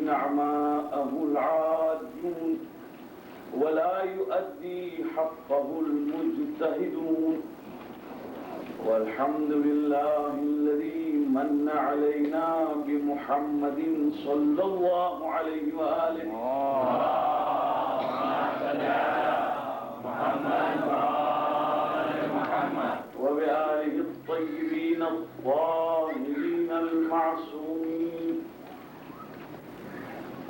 نعماءه العادون ولا يؤدي حقه المجتهدون والحمد لله الذي من علينا بمحمد صلى الله عليه وآله وبآله الطيبين الطاهرين المعصومين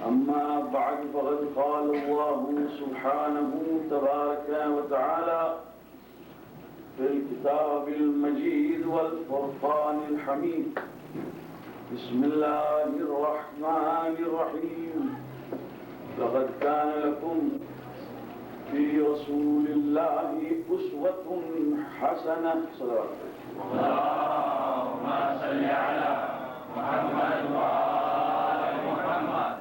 أما بعد فقد قال الله سبحانه تبارك وتعالى في الكتاب المجيد والفرقان الحميد بسم الله الرحمن الرحيم لقد كان لكم في رسول الله أسوة حسنة صلوات اللهم صل على محمد وآل محمد.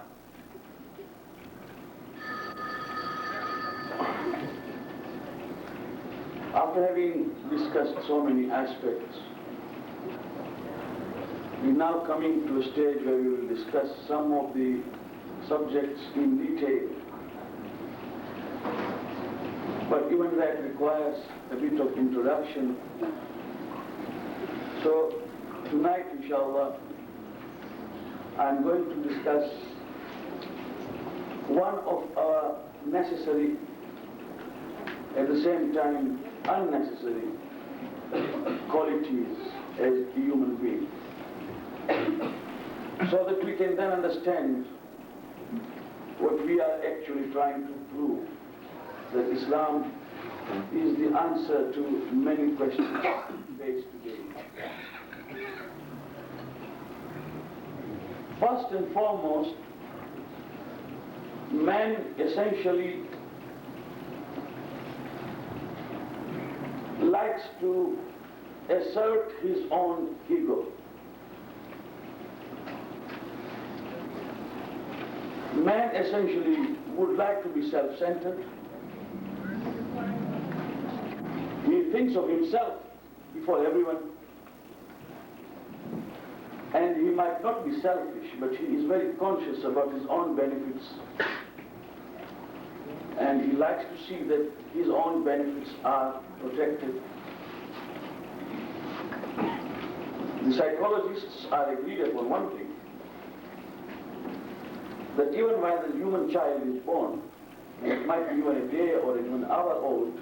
After having discussed so many aspects, we're now coming to a stage where we will discuss some of the subjects in detail. But even that requires a bit of introduction. So tonight, inshallah, I'm going to discuss one of our necessary, at the same time unnecessary qualities as a human being, so that we can then understand what we are actually trying to prove, that Islam is the answer to many questions faced today. First and foremost, man essentially likes to assert his own ego. Man essentially would like to be self-centered. He thinks of himself before everyone. And he might not be selfish, but he is very conscious about his own benefits. And he likes to see that his own benefits are protected. The psychologists are agreed upon one thing, that even when the human child is born, and it might be even a day or even an hour old,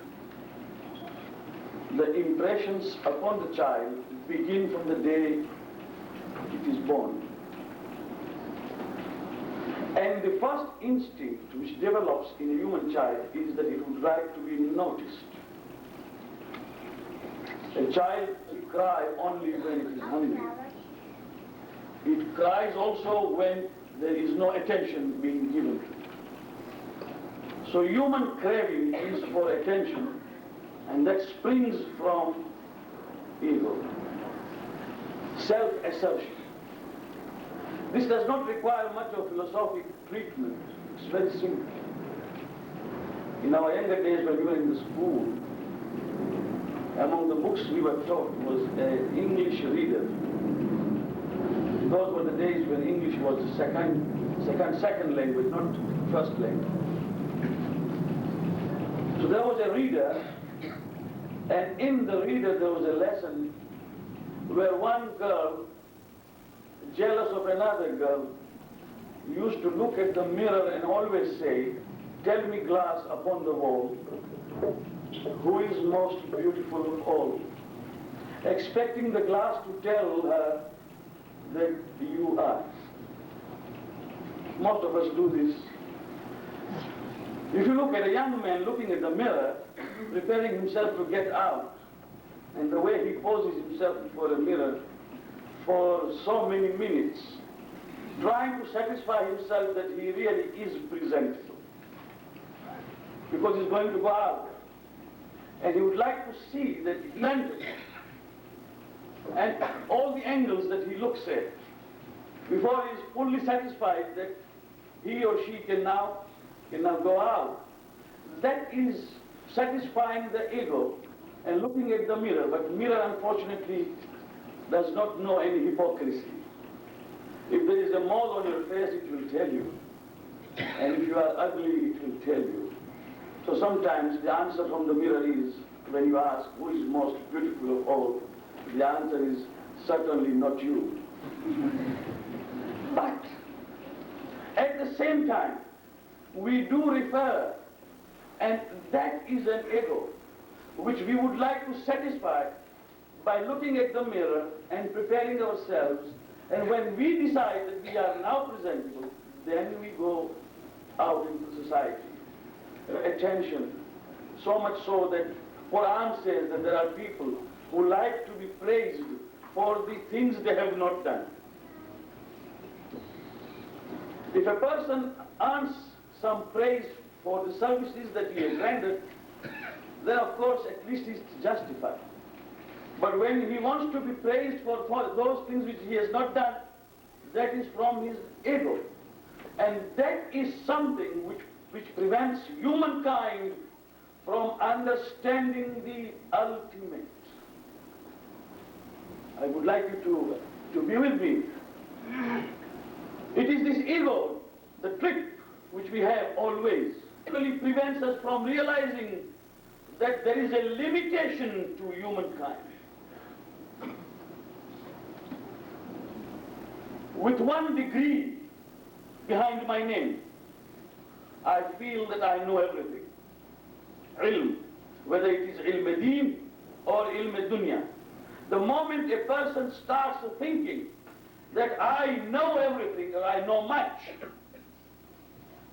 the impressions upon the child begin from the day it is born. And the first instinct which develops in a human child is that it would like to be noticed. A child will cry only when it is hungry. It cries also when there is no attention being given to it. So human craving is for attention, and that springs from ego, self-assertion. This does not require much of philosophic treatment. It's very simple. In our younger days when we were in the school, among the books we were taught was an English reader. Those were the days when English was the second language, not first language. So there was a reader, and in the reader there was a lesson where one girl, jealous of another girl, used to look at the mirror and always say, "Tell me, glass upon the wall, who is most beautiful of all?" Expecting the glass to tell her that you are. Most of us do this. If you look at a young man looking at the mirror, preparing himself to get out, and the way he poses himself before a mirror for so many minutes, trying to satisfy himself that he really is presentable, because he's going to go out, and he would like to see that he presented, and all the angles that he looks at, before he is fully satisfied that he or she can now go out. That is satisfying the ego and looking at the mirror, but mirror unfortunately does not know any hypocrisy. If there is a mole on your face, it will tell you. And if you are ugly, it will tell you. So sometimes the answer from the mirror is, when you ask who is most beautiful of all, the answer is certainly not you. But at the same time, we do refer, and that is an ego, which we would like to satisfy by looking at the mirror and preparing ourselves. And when we decide that we are now presentable, then we go out into society. Attention, so much so that Quran says that there are people who like to be praised for the things they have not done. If a person earns some praise for the services that he has rendered, then of course at least it's justified. But when he wants to be praised for those things which he has not done, that is from his ego. And that is something which prevents humankind from understanding the ultimate. I would like you to be with me. It is this ego, the trick which we have always, really prevents us from realizing that there is a limitation to humankind. With 1 degree behind my name, I feel that I know everything. Ilm, whether it is ilm deen or ilm dunya. The moment a person starts thinking that I know everything or I know much,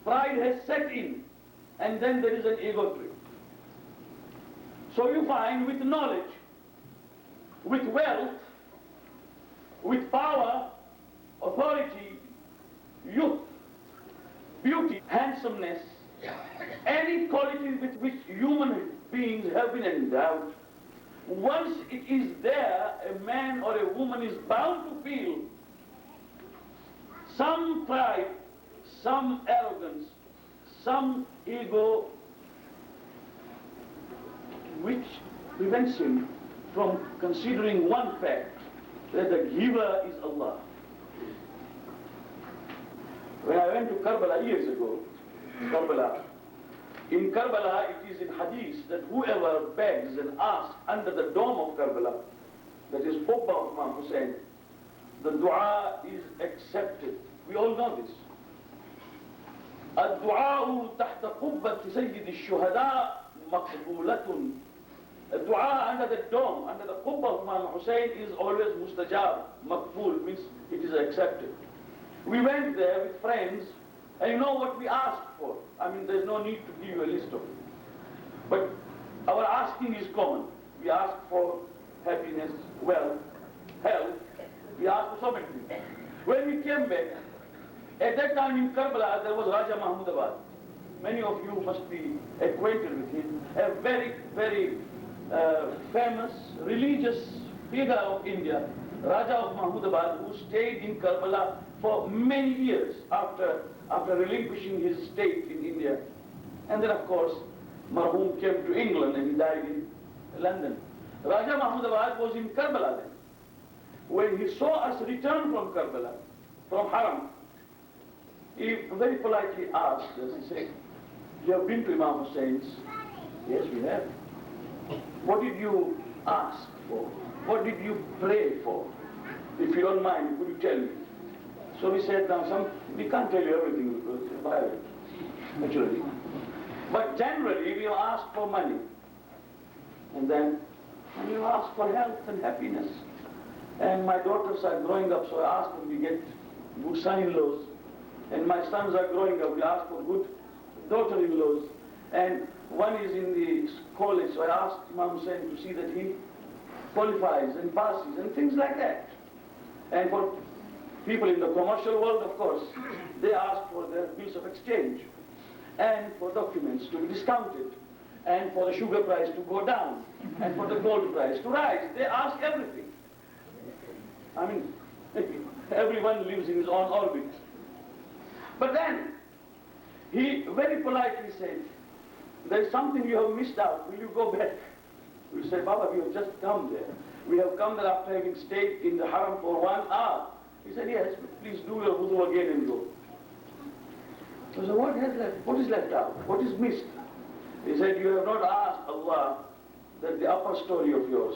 pride has set in, and then there is an ego trip. So you find with knowledge, with wealth, with power, authority, youth, beauty, handsomeness, any quality with which human beings have been endowed, once it is there, a man or a woman is bound to feel some pride, some arrogance, some ego, which prevents him from considering one fact, that the giver is Allah. When I went to Karbala years ago, in Karbala it is in hadith that whoever begs and asks under the dome of Karbala, that is Qubba of Imam Hussein, the dua is accepted. We all know this. الدعاء تحت قبة Syed الشهداء مقبولة. A dua under the dome, under the Qubba of Imam Hussein is always mustajab. Maqbul means it is accepted. We went there with friends, and you know what we asked for. I mean, there's no need to give you a list of it. But our asking is common. We ask for happiness, wealth, health. We ask for so many things. When we came back, at that time in Karbala, there was Raja Mahmudabad. Many of you must be acquainted with him. A very, very famous religious figure of India, Raja of Mahmudabad, who stayed in Karbala for many years after relinquishing his state in India. And then, of course, Marhum came to England and he died in London. Raja Mahmudabad was in Karbala then. When he saw us return from Karbala, from Haram, he very politely asked us, he said, "You have been to Imam Hussein's?" "Yes, we have." "What did you ask for? What did you pray for? If you don't mind, could you tell me?" So we said, "Now we can't tell you everything because it's private, naturally. But generally we ask for money. And then we ask for health and happiness. And my daughters are growing up, so I ask them to get good son-in-laws. And my sons are growing up, we ask for good daughter-in-laws. And one is in the college, so I asked Imam Hussein to see that he qualifies and passes and things like that. And for people in the commercial world, of course, they ask for their bills of exchange and for documents to be discounted and for the sugar price to go down and for the gold price to rise. They ask everything. I mean, everyone lives in his own orbit. But then, he very politely said, "There's something you have missed out. Will you go back?" We said, "Baba, we have just come there. We have come there after having stayed in the Haram for 1 hour." He said, "Yes, but please do your wudu again and go." So what has left? What is left out? What is missed? He said, you have not asked Allah that the upper story of yours,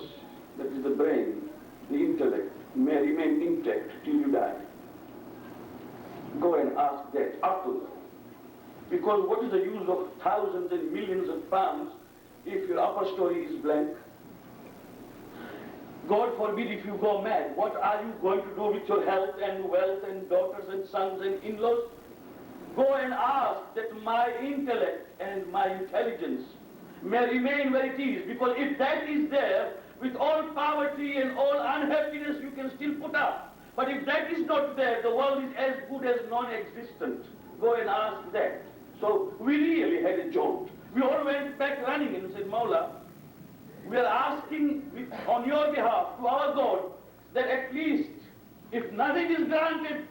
that is the brain, the intellect, may remain intact till you die. Go and ask that afterwards. Because what is the use of thousands and millions of pounds if your upper story is blank? God forbid if you go mad, what are you going to do with your health and wealth and daughters and sons and in-laws? Go and ask that my intellect and my intelligence may remain where it is, because if that is there, with all poverty and all unhappiness you can still put up. But if that is not there, the world is as good as non-existent. Go and ask that. So we really had a jolt. We all went back running and said, Mawla, we are asking on your behalf to our God that at least, if nothing is granted,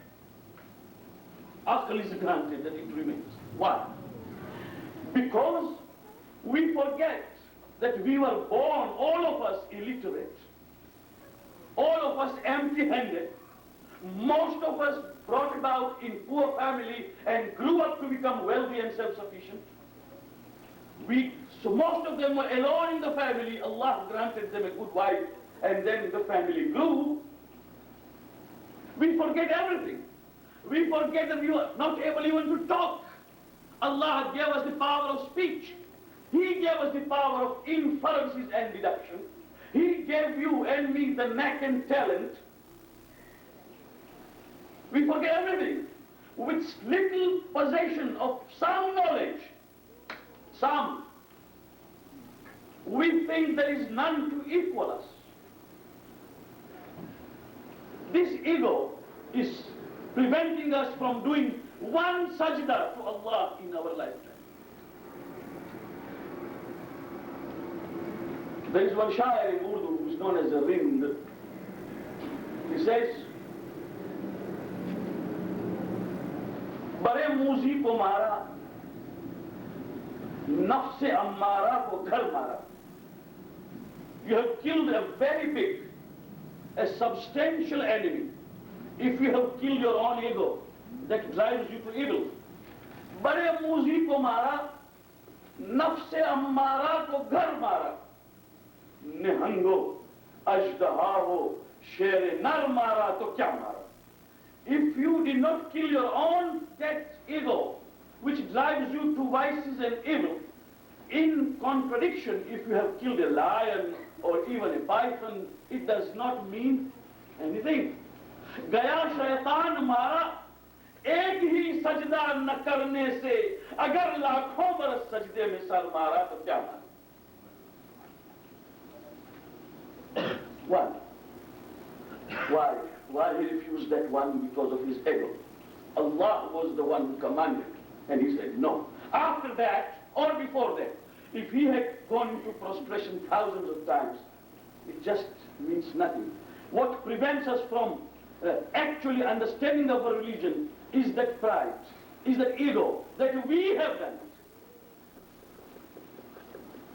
Aql is granted, that it remains. Why? Because we forget that we were born, all of us illiterate, all of us empty-handed, most of us brought about in poor family and grew up to become wealthy and self-sufficient. So most of them were alone in the family. Allah granted them a good wife, and then the family grew. We forget everything. We forget that we were not able even to talk. Allah gave us the power of speech. He gave us the power of inferences and deduction. He gave you and me the knack and talent. We forget everything. With little possession of some knowledge, we think there is none to equal us. This ego is preventing us from doing one sajda to Allah in our lifetime. There is one shair in Urdu who is known as a Rind. He says, बड़े मूजी को मारा, नफ्स अम्मारा को घर मारा. You have killed a very big, a substantial enemy. If you have killed your own ego, that drives you to evil. बड़े मूजी को मारा, नफ्स अम्मारा को घर मारा. निहंगो, अजदहा हो, शेर नर मारा तो क्या मारा? If you did not kill your own, that ego, which drives you to vices and evil, in contradiction, if you have killed a lion or even a python, it does not mean anything. Gaya shaitan mara, ek hi sajda na karne se, agar lakhon baras sajde mein sar mara, to kya mara? One. Why? Why he refused that one? Because of his ego. Allah was the one who commanded, and he said no. After that, or before that, if he had gone into prostration thousands of times, it just means nothing. What prevents us from actually understanding our religion is that pride, is that ego, that we have done it.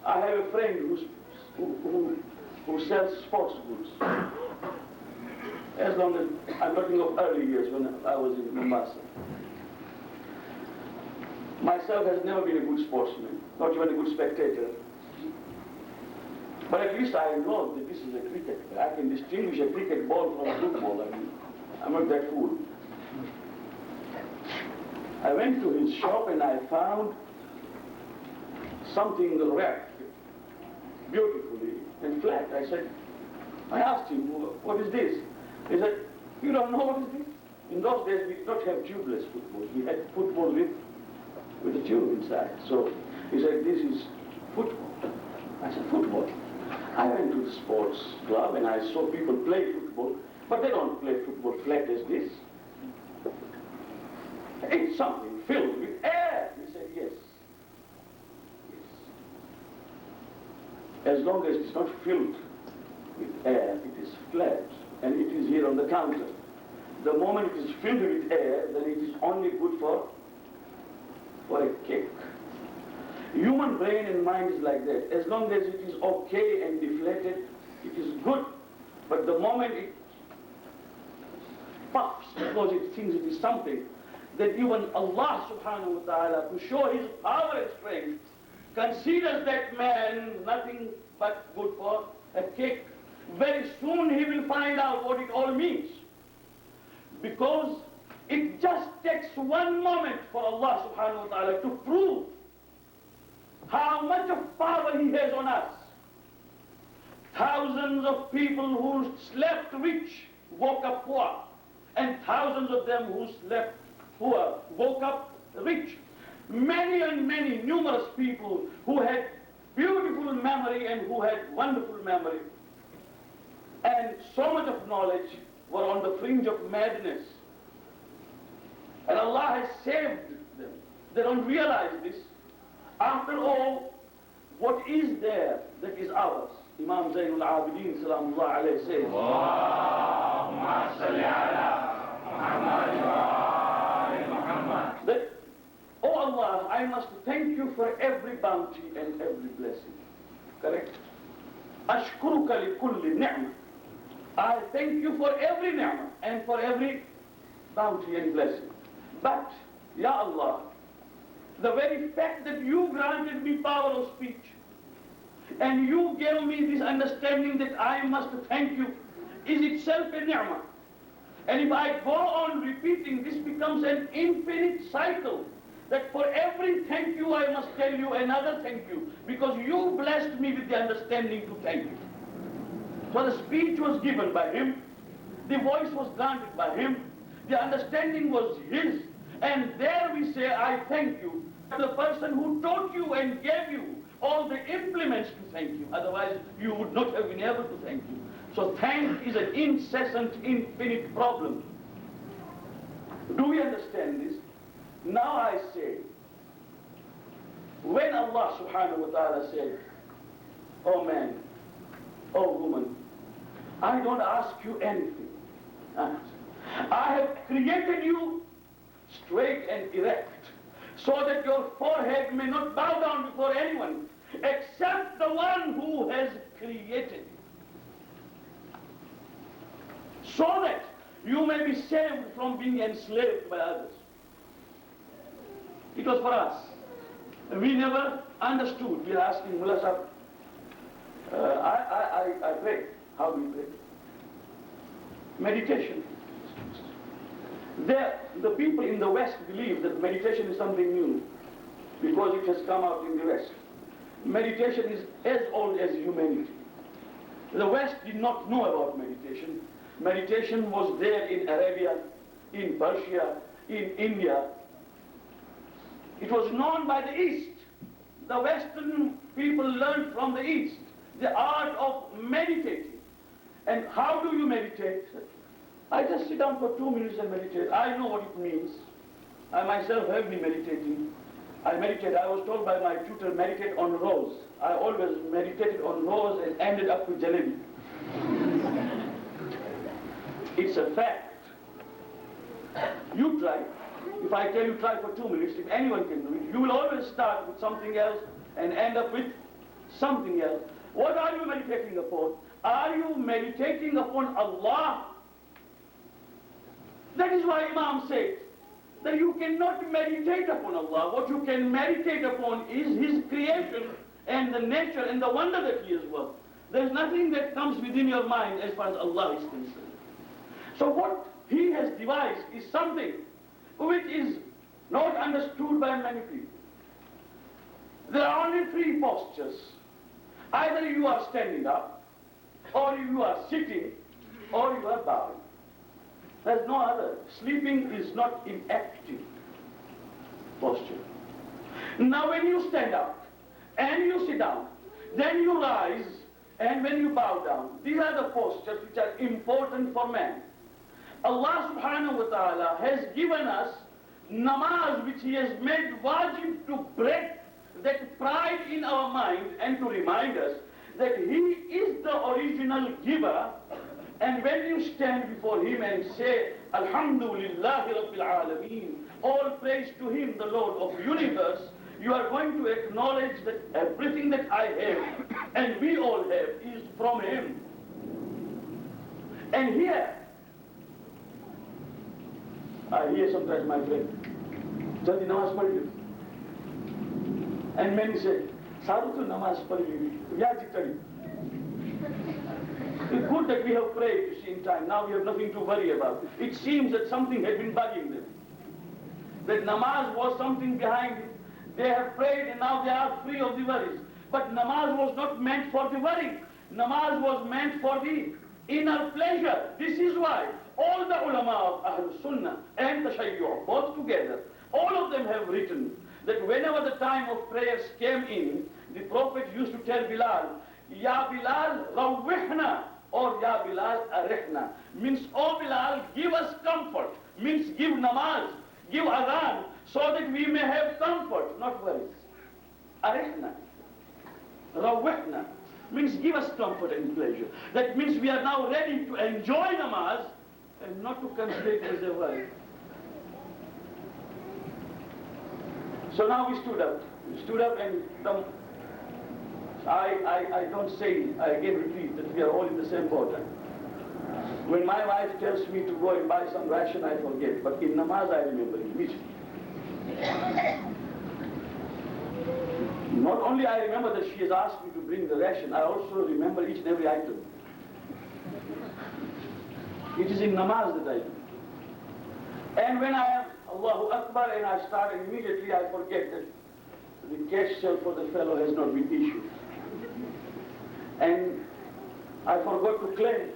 I have a friend who sells sports goods. As long as, I'm talking of early years when I was in Mombasa. Myself has never been a good sportsman, not even a good spectator. But at least I know that this is a cricket. I can distinguish a cricket ball from a football. I mean, I'm not that fool. I went to his shop and I found something wrapped beautifully and flat. I asked him, what is this? He said, you don't know what is this? In those days, we did not have tubeless footballs. We had football with a tube inside. So he said, this is football. I said, football? I went to the sports club and I saw people play football, but they don't play football flat as this. It's something filled with air. He said, yes. As long as it's not filled with air, it is flat. And it is here on the counter. The moment it is filled with air, then it is only good for a cake. Human brain and mind is like that. As long as it is okay and deflated, it is good. But the moment it puffs because it thinks it is something, that even Allah subhanahu wa ta'ala, to show his power and strength, considers that man nothing but good for a cake. Very soon he will find out what it all means. Because it just takes one moment for Allah subhanahu wa ta'ala to prove how much of power he has on us. Thousands of people who slept rich woke up poor, and thousands of them who slept poor woke up rich. Many and many, numerous people who had beautiful memory and who had wonderful memory and so much of knowledge were on the fringe of madness. And Allah has saved them. They don't realize this. After all, what is there that is ours? Imam Zainul Abidin Salamullah alayhi says, Allahumma salli ala Muhammad wa ali Muhammad. That, oh Allah, I must thank you for every bounty and every blessing. Correct? Ashkuruka li kulli ni'mah. I thank you for every ni'mah and for every bounty and blessing. But, Ya Allah, the very fact that you granted me power of speech and you gave me this understanding that I must thank you is itself a ni'mah. And if I go on repeating, this becomes an infinite cycle. That for every thank you, I must tell you another thank you, because you blessed me with the understanding to thank you. So the speech was given by him, the voice was granted by him, the understanding was his, and there we say, I thank you. The person who taught you and gave you all the implements to thank you, otherwise you would not have been able to thank you. So thank is an incessant, infinite problem. Do we understand this? Now I say, when Allah subhanahu wa ta'ala said, oh man, oh woman, I don't ask you anything. I have created you straight and erect, so that your forehead may not bow down before anyone, except the one who has created you. So that you may be saved from being enslaved by others. It was for us. We never understood. We are asking Mullah Sahib, I pray. How do you pray? Meditation. The people in the West believe that meditation is something new because it has come out in the West. Meditation is as old as humanity. The West did not know about meditation. Meditation was there in Arabia, in Persia, in India. It was known by the East. The Western people learned from the East the art of meditating. And how do you meditate? I just sit down for 2 minutes and meditate. I know what it means. I myself have been meditating. I meditate. I was told by my tutor, meditate on rose. I always meditated on rose and ended up with jalebi. It's a fact. You try. If I tell you try for 2 minutes, if anyone can do it, you will always start with something else and end up with something else. What are you meditating upon? Are you meditating upon Allah? That is why Imam said that you cannot meditate upon Allah. What you can meditate upon is His creation and the nature and the wonder that He has worked. There is nothing that comes within your mind as far as Allah is concerned. So what He has devised is something which is not understood by many people. There are only 3 postures. Either you are standing up, or you are sitting, or you are bowing. There's no other. Sleeping is not inactive posture. Now when you stand up, and you sit down, then you rise, and when you bow down, these are the postures which are important for man. Allah subhanahu wa ta'ala has given us namaz which He has made wajib to break that pride in our mind and to remind us that He is the original giver. And when you stand before Him and say, Alhamdulillahi Rabbil Alameen, all praise to Him, the Lord of the universe, you are going to acknowledge that everything that I have and we all have is from Him. And here, I hear sometimes my friend, Jaldi namaz padi li. And many say, Sadhu to namaz padi li. Yaad kari. It's good that we have prayed, you see, in time. Now we have nothing to worry about. It seems that something had been bugging them. That namaz was something behind it. They have prayed and now they are free of the worries. But namaz was not meant for the worry. Namaz was meant for the inner pleasure. This is why all the ulama of Ahlul Sunnah and Tashayyu', both together, all of them have written that whenever the time of prayers came in, the Prophet used to tell Bilal, Ya Bilal, rawihna, or Ya Bilal, arihna. Means, oh Bilal, give us comfort. Means give namaz, give adhan, so that we may have comfort, not worries. Arihna. Rawihna. Means give us comfort and pleasure. That means we are now ready to enjoy namaz and not to consider it as a worry. So now we stood up. We stood up and I don't say, I again repeat that we are all in the same boat. When my wife tells me to go and buy some ration, I forget. But in namaz, I remember immediately. Not only I remember that she has asked me to bring the ration, I also remember each and every item. It is in namaz that I do. And when I am Allahu Akbar and I start, and immediately I forget that the cash sale for the fellow has not been issued. And I forgot to claim.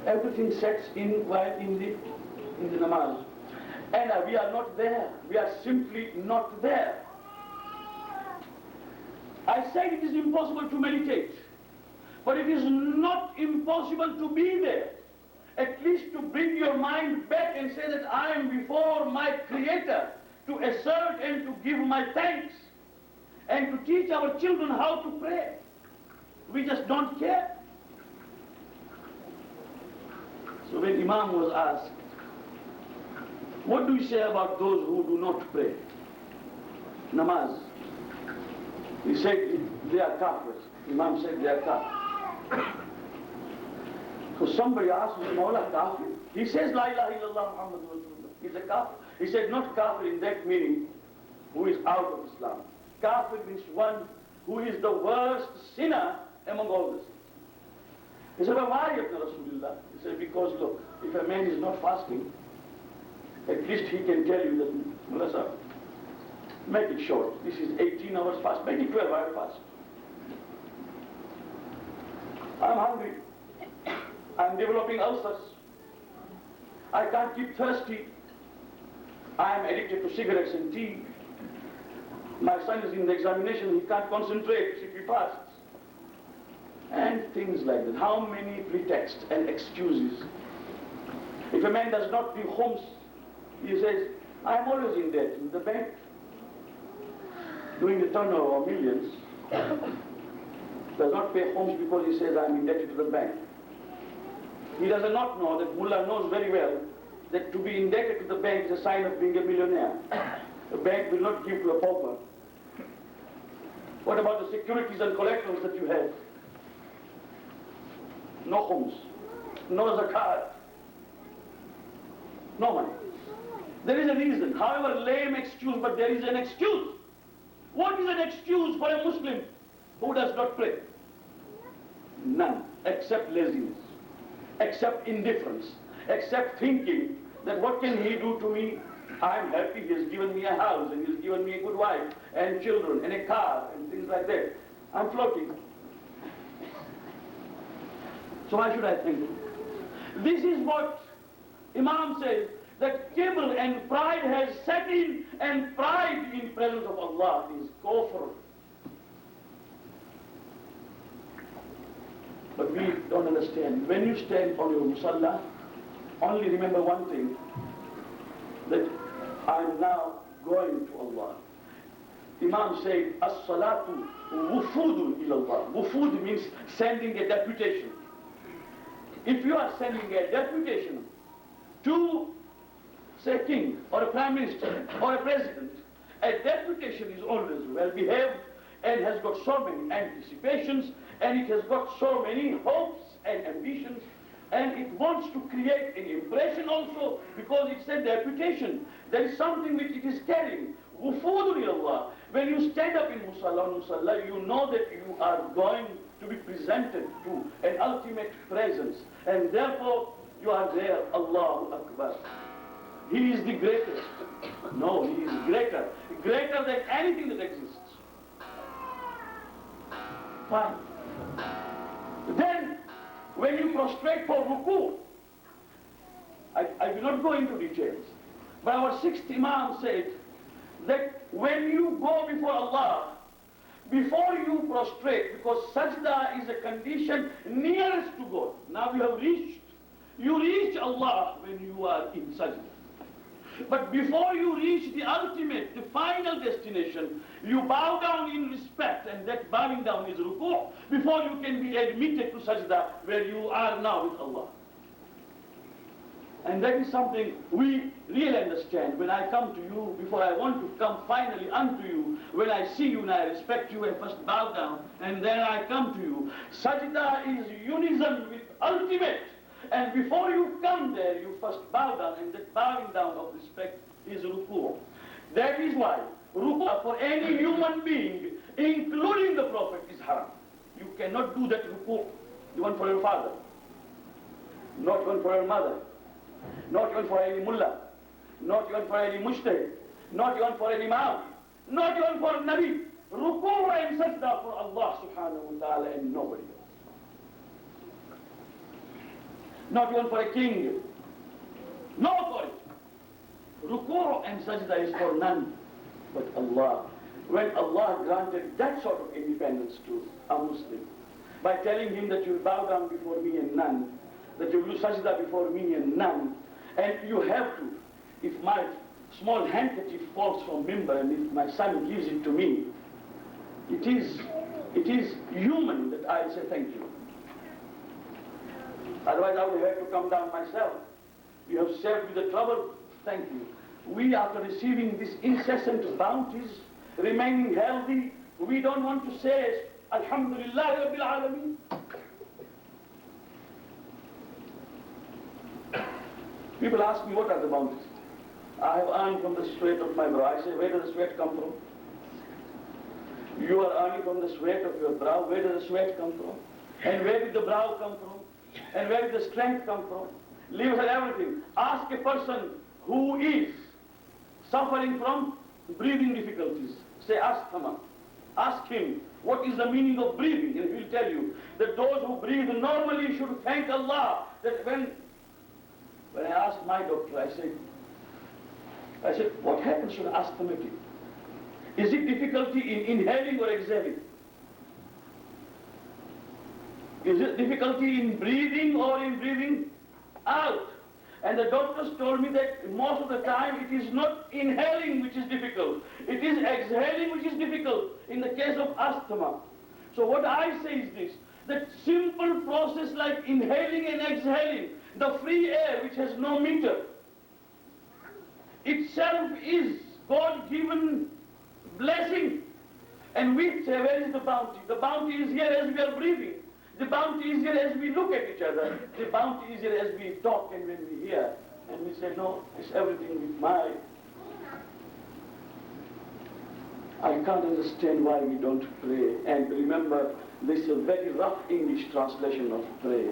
Everything sets in while in the namaz. And we are not there. We are simply not there. I said it is impossible to meditate. But it is not impossible to be there. At least to bring your mind back and say that I am before my Creator, to assert and to give my thanks, and to teach our children how to pray. We just don't care. So when Imam was asked, what do you say about those who do not pray? Namaz. He said they are kafirs. Imam said they are kafirs. So somebody asked him, Mawla kafir? He says, La ilaha illallah Muhammadur Rasulullah. He's a kafir. He said, not kafir in that meaning, who is out of Islam. Kafir means one who is the worst sinner among all the sins. He said, well, why Ibn Rasulullah? He said, because look, if a man is not fasting, at least he can tell you that, Mullah Sahib, make it short. This is 18 hours fast. Make it 12 hours fast. I'm hungry. I'm developing ulcers. I can't keep thirsty. I am addicted to cigarettes and tea. My son is in the examination. He can't concentrate if he fasts. And things like that. How many pretexts and excuses? If a man does not do homes, he says, I am always in debt in the bank. Doing the turnover of millions. Does not pay homes because he says, I am indebted to the bank. He does not know that Mullah knows very well that to be indebted to the bank is a sign of being a millionaire. The bank will not give to a pauper. What about the securities and collections that you have? No homes, no zakat, no money. There is a reason, however lame excuse, but there is an excuse. What is an excuse for a Muslim who does not pray? None, except laziness, except indifference, except thinking that what can he do to me? I am happy, he has given me a house, and he has given me a good wife, and children, and a car, and things like that. I'm floating. So why should I thank him? This is what Imam says, that kibr and pride has set in, and pride in presence of Allah is kufr. But we don't understand. When you stand on your musalla, only remember one thing, that I'm now going to Allah. Imam said, as-salatu wufudun ilallah. Wufud means sending a deputation. If you are sending a deputation to, say, a king, or a prime minister, or a president, a deputation is always well behaved and has got so many anticipations, and it has got so many hopes and ambitions And it wants to create an impression also, because it's a reputation. There is something which it is carrying. Wufudun Allah. When you stand up in Musalla, you know that you are going to be presented to an ultimate presence. And therefore, you are there, Allahu Akbar. He is the greatest. No, he is greater. Greater than anything that exists. Fine. Then, when you prostrate for ruku, I will not go into details, but our sixth Imam said that when you go before Allah, before you prostrate, because sajda is a condition nearest to God. Now you reach Allah when you are in sajda. But before you reach the ultimate, the final destination, you bow down in respect, and that bowing down is ruku', before you can be admitted to sajda, where you are now with Allah. And that is something we really understand. When I come to you, before I want to come finally unto you, when I see you and I respect you, I first bow down, and then I come to you. Sajda is unison with ultimate. And before you come there, you first bow down, and that bowing down of respect is ruku'. That is why ruku' for any human being, including the Prophet, is haram. You cannot do that ruku', even for your father, not even for your mother, not even for any mullah, not even for any mujtahid, not even for any imam, not even for Nabi. Ruku' and sajda for Allah subhanahu wa ta'ala and nobody else. Not even for a king. No for it. Ruku' and sajda is for none but Allah. When Allah granted that sort of independence to a Muslim, by telling him that you bow down before me and none, that you will sajda before me and none, and you have to, if my small handkerchief falls from mimbar and if my son gives it to me, it is human that I say thank you. Otherwise I would have to come down myself. You have saved me the trouble, thank you. We, after receiving these incessant bounties, remaining healthy, we don't want to say, Alhamdulillah Rabbil Alameen. People ask me, what are the bounties? I have earned from the sweat of my brow. I say, where does the sweat come from? You are earning from the sweat of your brow. Where does the sweat come from? And where did the brow come from? And where did the strength come from? Leave aside everything. Ask a person who is suffering from breathing difficulties. Say, asthma. Ask him, what is the meaning of breathing? And he will tell you that those who breathe normally should thank Allah. That when I asked my doctor, I said, what happens to an asthmatic? Is it difficulty in inhaling or exhaling? Is it difficulty in breathing or in breathing out? And the doctors told me that most of the time it is not inhaling which is difficult. It is exhaling which is difficult in the case of asthma. So what I say is this, that simple process like inhaling and exhaling, the free air which has no meter, itself is God-given blessing. And we say, where is the bounty? The bounty is here as we are breathing. The bounty is here as we look at each other. The bounty is here as we talk and when we hear. And we say, no, it's everything with my... I can't understand why we don't pray. And remember, this is a very rough English translation of pray.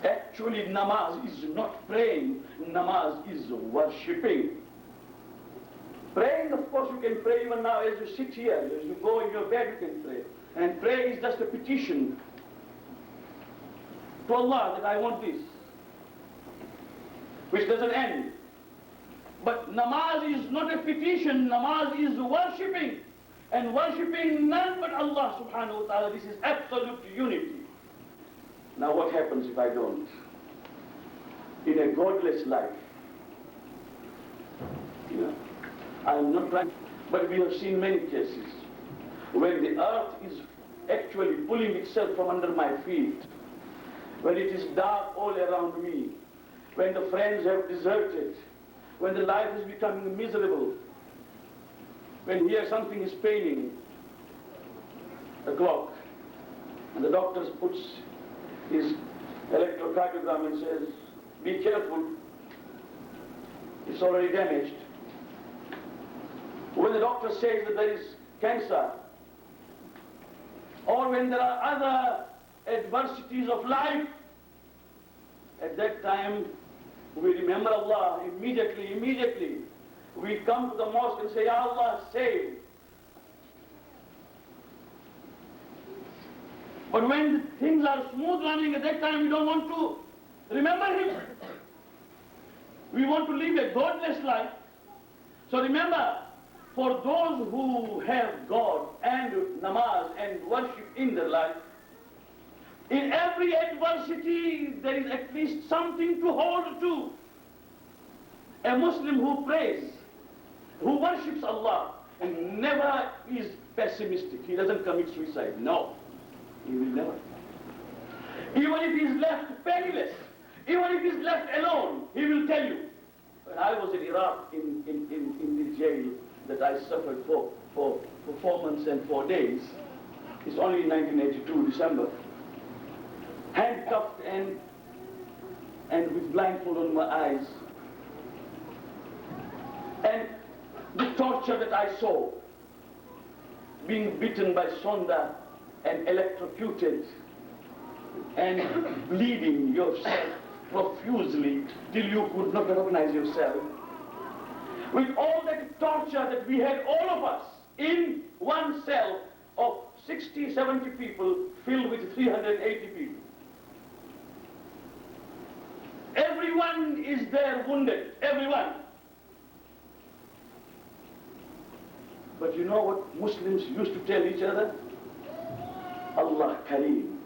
Actually, namaz is not praying. Namaz is worshipping. Praying, of course, you can pray even now as you sit here. As you go in your bed, you can pray. And prayer is just a petition to Allah that I want this, which doesn't end. But namaz is not a petition, namaz is worshipping. And worshipping none but Allah subhanahu wa ta'ala. This is absolute unity. Now what happens if I don't? In a godless life, I'm not trying, but we have seen many cases when the earth is actually pulling itself from under my feet, when it is dark all around me, when the friends have deserted, when the life is becoming miserable, when here something is paining, a clock, and the doctor puts his electrocardiogram and says, be careful, it's already damaged. When the doctor says that there is cancer, or when there are other adversities of life, at that time we remember Allah immediately. We come to the mosque and say, Ya Allah, save. But when things are smooth running, at that time we don't want to remember Him. We want to live a godless life. So remember, for those who have God and namaz and worship in their life, in every adversity there is at least something to hold to. A Muslim who prays, who worships Allah, and never is pessimistic. He doesn't commit suicide. No, he will never. Even if he is left penniless, even if he is left alone, he will tell you. When I was in Iraq in the jail that I suffered for 4 months and 4 days, it's only in 1982, December, handcuffed and with blindfold on my eyes. And the torture that I saw, being beaten by sonda and electrocuted and bleeding yourself profusely till you could not recognize yourself. With all that torture that we had, all of us, in one cell of 60, 70 people filled with 380 people. Everyone is there wounded, everyone. But you know what Muslims used to tell each other? Allah Kareem.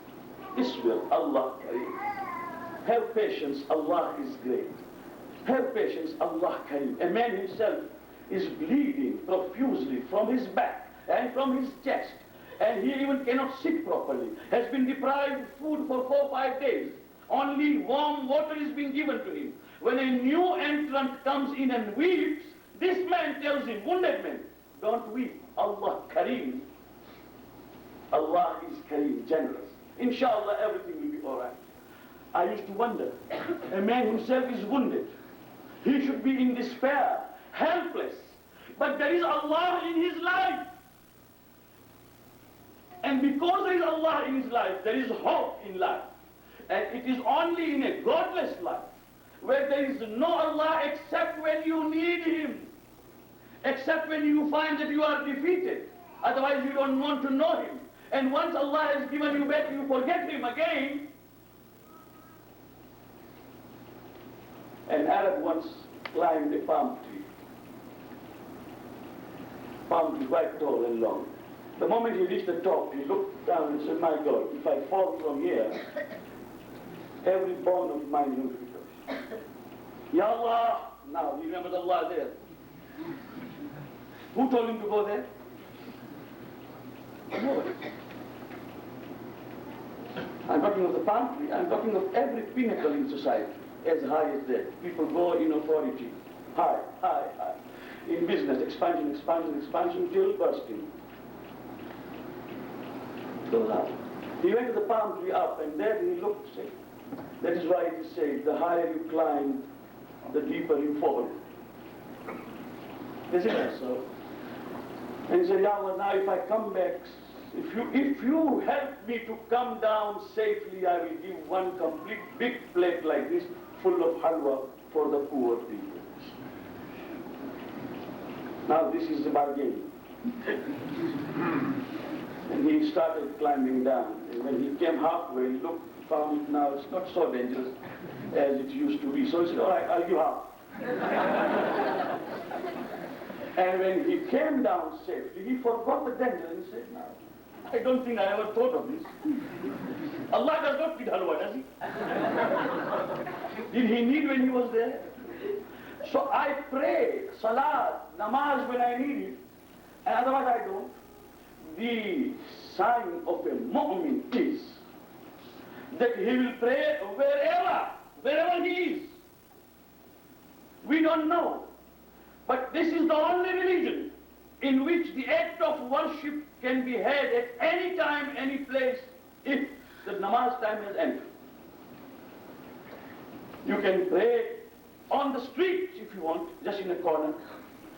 Isbir, Allah Kareem. Have patience, Allah is great. Have patience, Allah Kareem. A man himself is bleeding profusely from his back and from his chest, and he even cannot sit properly, has been deprived of food for 4 or 5 days. Only warm water is being given to him. When a new entrant comes in and weeps, this man tells him, wounded man, don't weep, Allah Kareem. Allah is Kareem, generous. Inshallah, everything will be all right. I used to wonder, a man himself is wounded. He should be in despair, helpless. But there is Allah in his life. And because there is Allah in his life, there is hope in life. And it is only in a godless life where there is no Allah except when you need Him, except when you find that you are defeated. Otherwise you don't want to know Him. And once Allah has given you back, you forget Him again. An Arab once climbed a palm tree. Palm tree quite tall and long. The moment he reached the top, he looked down and said, my God, if I fall from here, every bone of mine will be touched. Ya Allah! Now he remembers Allah there. Who told him to go there? Nobody. I'm talking of the palm tree. I'm talking of every pinnacle in society, as high as that. People go in authority, high, high, high. In business, expansion, expansion, expansion, till bursting. Goes up. He went to the palm tree up, and there he looked, see. That is why it is said, the higher you climb, the deeper you fall. Isn't it so? And he said, Ya Allah, now if I come back, if you help me to come down safely, I will give one complete big plate like this, full of halwa for the poor people. Now this is the bargain. And he started climbing down. And when he came halfway, he looked, found now it's not so dangerous as it used to be. So he said, all right, I'll give half. And when he came down safely, he forgot the danger and he said, no, I don't think I ever thought of this. Allah does not feed halwa, does he? Did he need when he was there? So I pray, salat, namaz when I need it, and otherwise I don't. The sign of a mu'min is that he will pray wherever he is. We don't know. But this is the only religion in which the act of worship can be had at any time, any place, if the namaz time has entered. You can pray on the street if you want, just in a corner.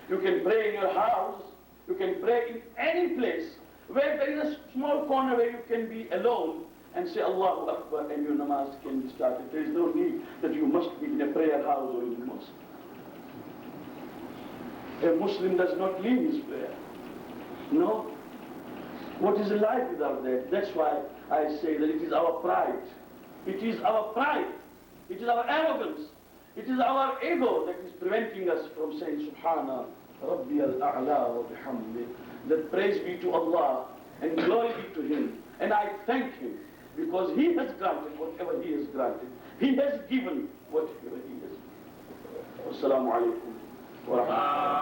You can pray in your house. You can pray in any place where there is a small corner where you can be alone and say Allahu Akbar and your namaz can be started. There is no need that you must be in a prayer house or in a mosque. A Muslim does not leave his prayer. No. What is life without that? That's why I say that it is our pride. It is our pride. It is our arrogance. It is our ego that is preventing us from saying Subhana Rabbi al-A'la wa bihamdi. That praise be to Allah and glory be to Him. And I thank Him because He has granted whatever He has granted. He has given whatever He has given. Assalamu alaikum wa rahmatullahi.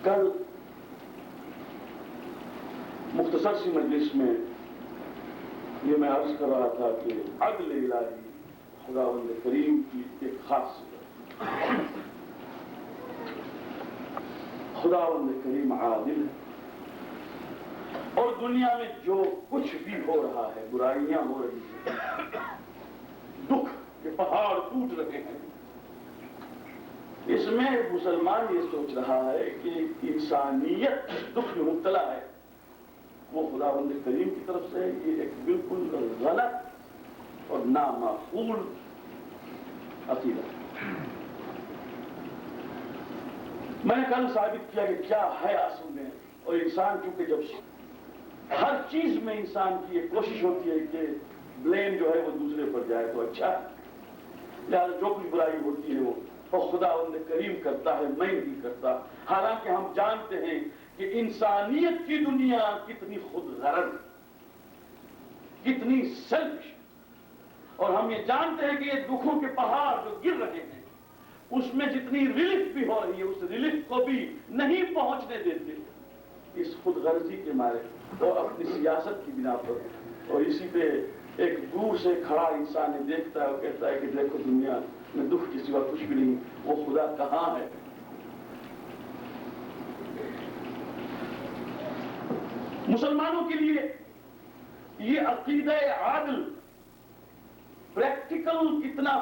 कल मुख्तसर सी मजलिस में ये मैं अर्ज कर रहा था कि अदल इलाही खुदावंद करीम की एक खास सिफत। खुदावंद करीम आदिल है और दुनिया में जो कुछ भी हो रहा है, बुराइयां हो रही हैं, दुख के पहाड़ टूट रहे हैं, इसमें मुसलमान ये सोच रहा है कि इंसानियत दुख में मुब्तला है, वो खुदावंद करीम की तरफ से ये एक बिल्कुल गलत और नामाकूल अकीदा। मैंने कल साबित किया कि क्या है असल में, और इंसान क्योंकि जब हर चीज में इंसान की ये कोशिश होती है कि ब्लेम जो है वो दूसरे पर जाए तो अच्छा है, लिहाजा जो कुछ बुराई होती है वो खुदावंद करीम करता है, मैं नहीं करता। हालांकि हम जानते हैं कि इंसानियत की दुनिया कितनी खुदगर्ज, कितनी सेल्फिश, और हम ये जानते हैं कि ये दुखों के पहाड़ जो गिर रहे हैं उसमें जितनी रिलीफ भी हो रही है उस रिलीफ को भी नहीं पहुंचने देते इस खुदगर्जी के मारे तो अपनी सियासत की बिना पर। और इसी पे एक दूर से खड़ा इंसान देखता है और कहता है कि देखो दुनिया में दुख के सिवा कुछ भी नहीं, वो खुदा कहाँ है। मुसलमानों के लिए ये अकीदा आदिल प्रैक्टिकल कितना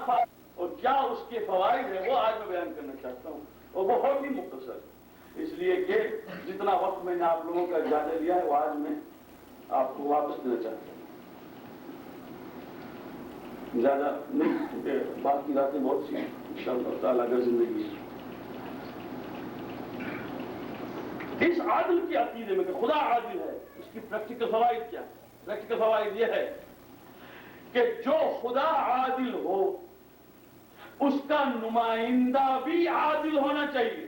और क्या उसके फवाइद है वो आज मैं बयान करना चाहता हूँ, और बहुत ही मुख्तसर, इसलिए कि जितना वक्त मैंने आप लोगों का इजाजत लिया है वो आज मैं आपको वापस देना चाहता हूँ। ज्यादा नहीं, क्योंकि बाकी रातें बहुत सी इंशाअल्लाह ताला अगर जिंदगी है। इस आदिल की अकीदे में कि खुदा आदिल है, इसकी प्रैक्टिकल फवाइद क्या है? प्रैक्टिकल फवाइद यह है कि जो खुदा आदिल हो उसका नुमाइंदा भी आदिल होना चाहिए।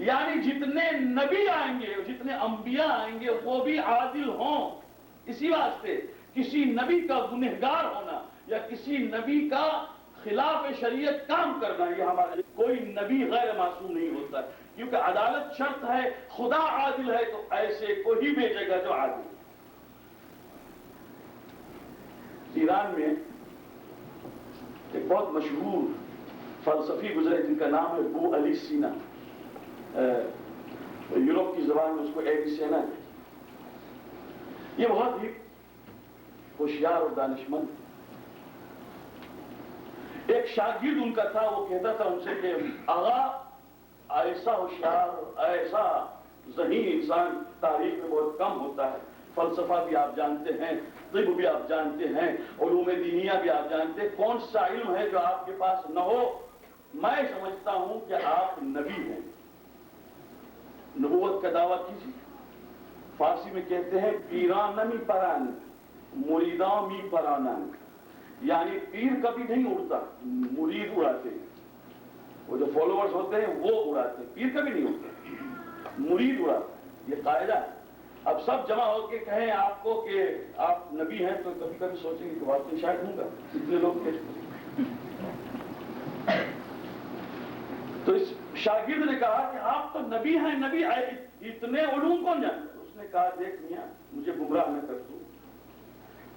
यानी जितने नबी आएंगे, जितने अंबिया आएंगे वो भी आदिल हों। इसी वास्ते किसी नबी का गुनहगार होना या किसी नबी का खिलाफ शरीयत काम करना, ये हमारे कोई नबी गैर मासूम नहीं होता, क्योंकि अदालत शर्त है, खुदा आदिल है तो ऐसे को ही भेजेगा जो आदिल। ईरान में एक बहुत मशहूर फलसफी गुजरे जिनका नाम है बू अली सीना, यूरोप की जबान में उसको एविसेना कहते। ये बहुत ही होशियार और दानिशमंद, एक शागिर्द उनका था, वो कहता था उनसे कि आगा ऐसा होशियार ऐसा ज़हीन इंसान तारीख में बहुत कम होता है। फलसफा भी आप जानते हैं, तिब भी आप जानते हैं, उलूम दीनिया भी आप जानते हैं, कौन सा इल्म है जो आपके पास न हो। मैं समझता हूं कि आप नबी हैं, नबूवत का दावा कीजिए। फारसी में कहते हैं पीरानमी परान मुरीदा मी परानन, यानी पीर कभी नहीं उड़ता, मुरीद उड़ाते हैं। वो जो फॉलोअर्स होते हैं वो उड़ाते हैं, पीर कभी नहीं उड़ते, मुरीद उड़ाते। ये कायदा है। अब सब जमा होके कहें आपको कि आप नबी हैं तो कभी कभी सोचेंगे कि वाकई शायद होगा, इतने लोग थे। तो इस शागिर्द ने कहा कि आप तो नबी हैं, नबी इतने उलूम कौन जानता? उसने कहा देख मियां, मुझे गुमराह न कर तू,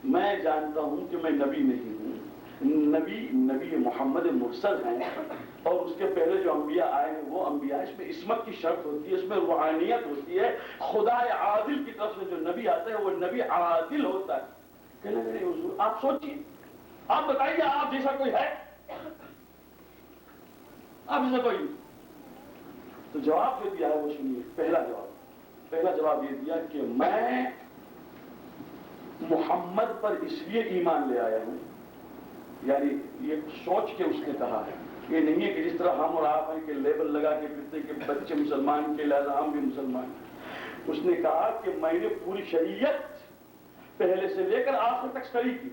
मैं जानता हूं कि मैं नबी नहीं हूं, نبی محمد مرسل ہیں اور اس کے پہلے جو انبیاء آئے ہیں وہ انبیاء، اس میں عصمت کی شرط ہوتی ہے، اس میں روحانیت ہوتی ہے، خدا عادل کی طرف سے جو نبی آتا ہے وہ نبی عادل ہوتا ہے. کہنے لگے حضور آپ سوچیے، آپ بتائیے آپ جیسا کوئی ہے؟ آپ جیسا کوئی؟ تو جواب جو دیا ہے وہ سنیے. پہلا جواب یہ دیا کہ میں محمد پر اس لیے ایمان لے آیا ہوں، یعنی یہ سوچ کے اس نے کہا ہے، یہ نہیں ہے کہ جس طرح ہم اور آپ ہیں کہ لیبل لگا کے پھرتے کہ بچے مسلمان کے لہذا ہم بھی مسلمان. اس نے کہا کہ میں نے پوری شریعت پہلے سے لے کر آخر تک سری کی،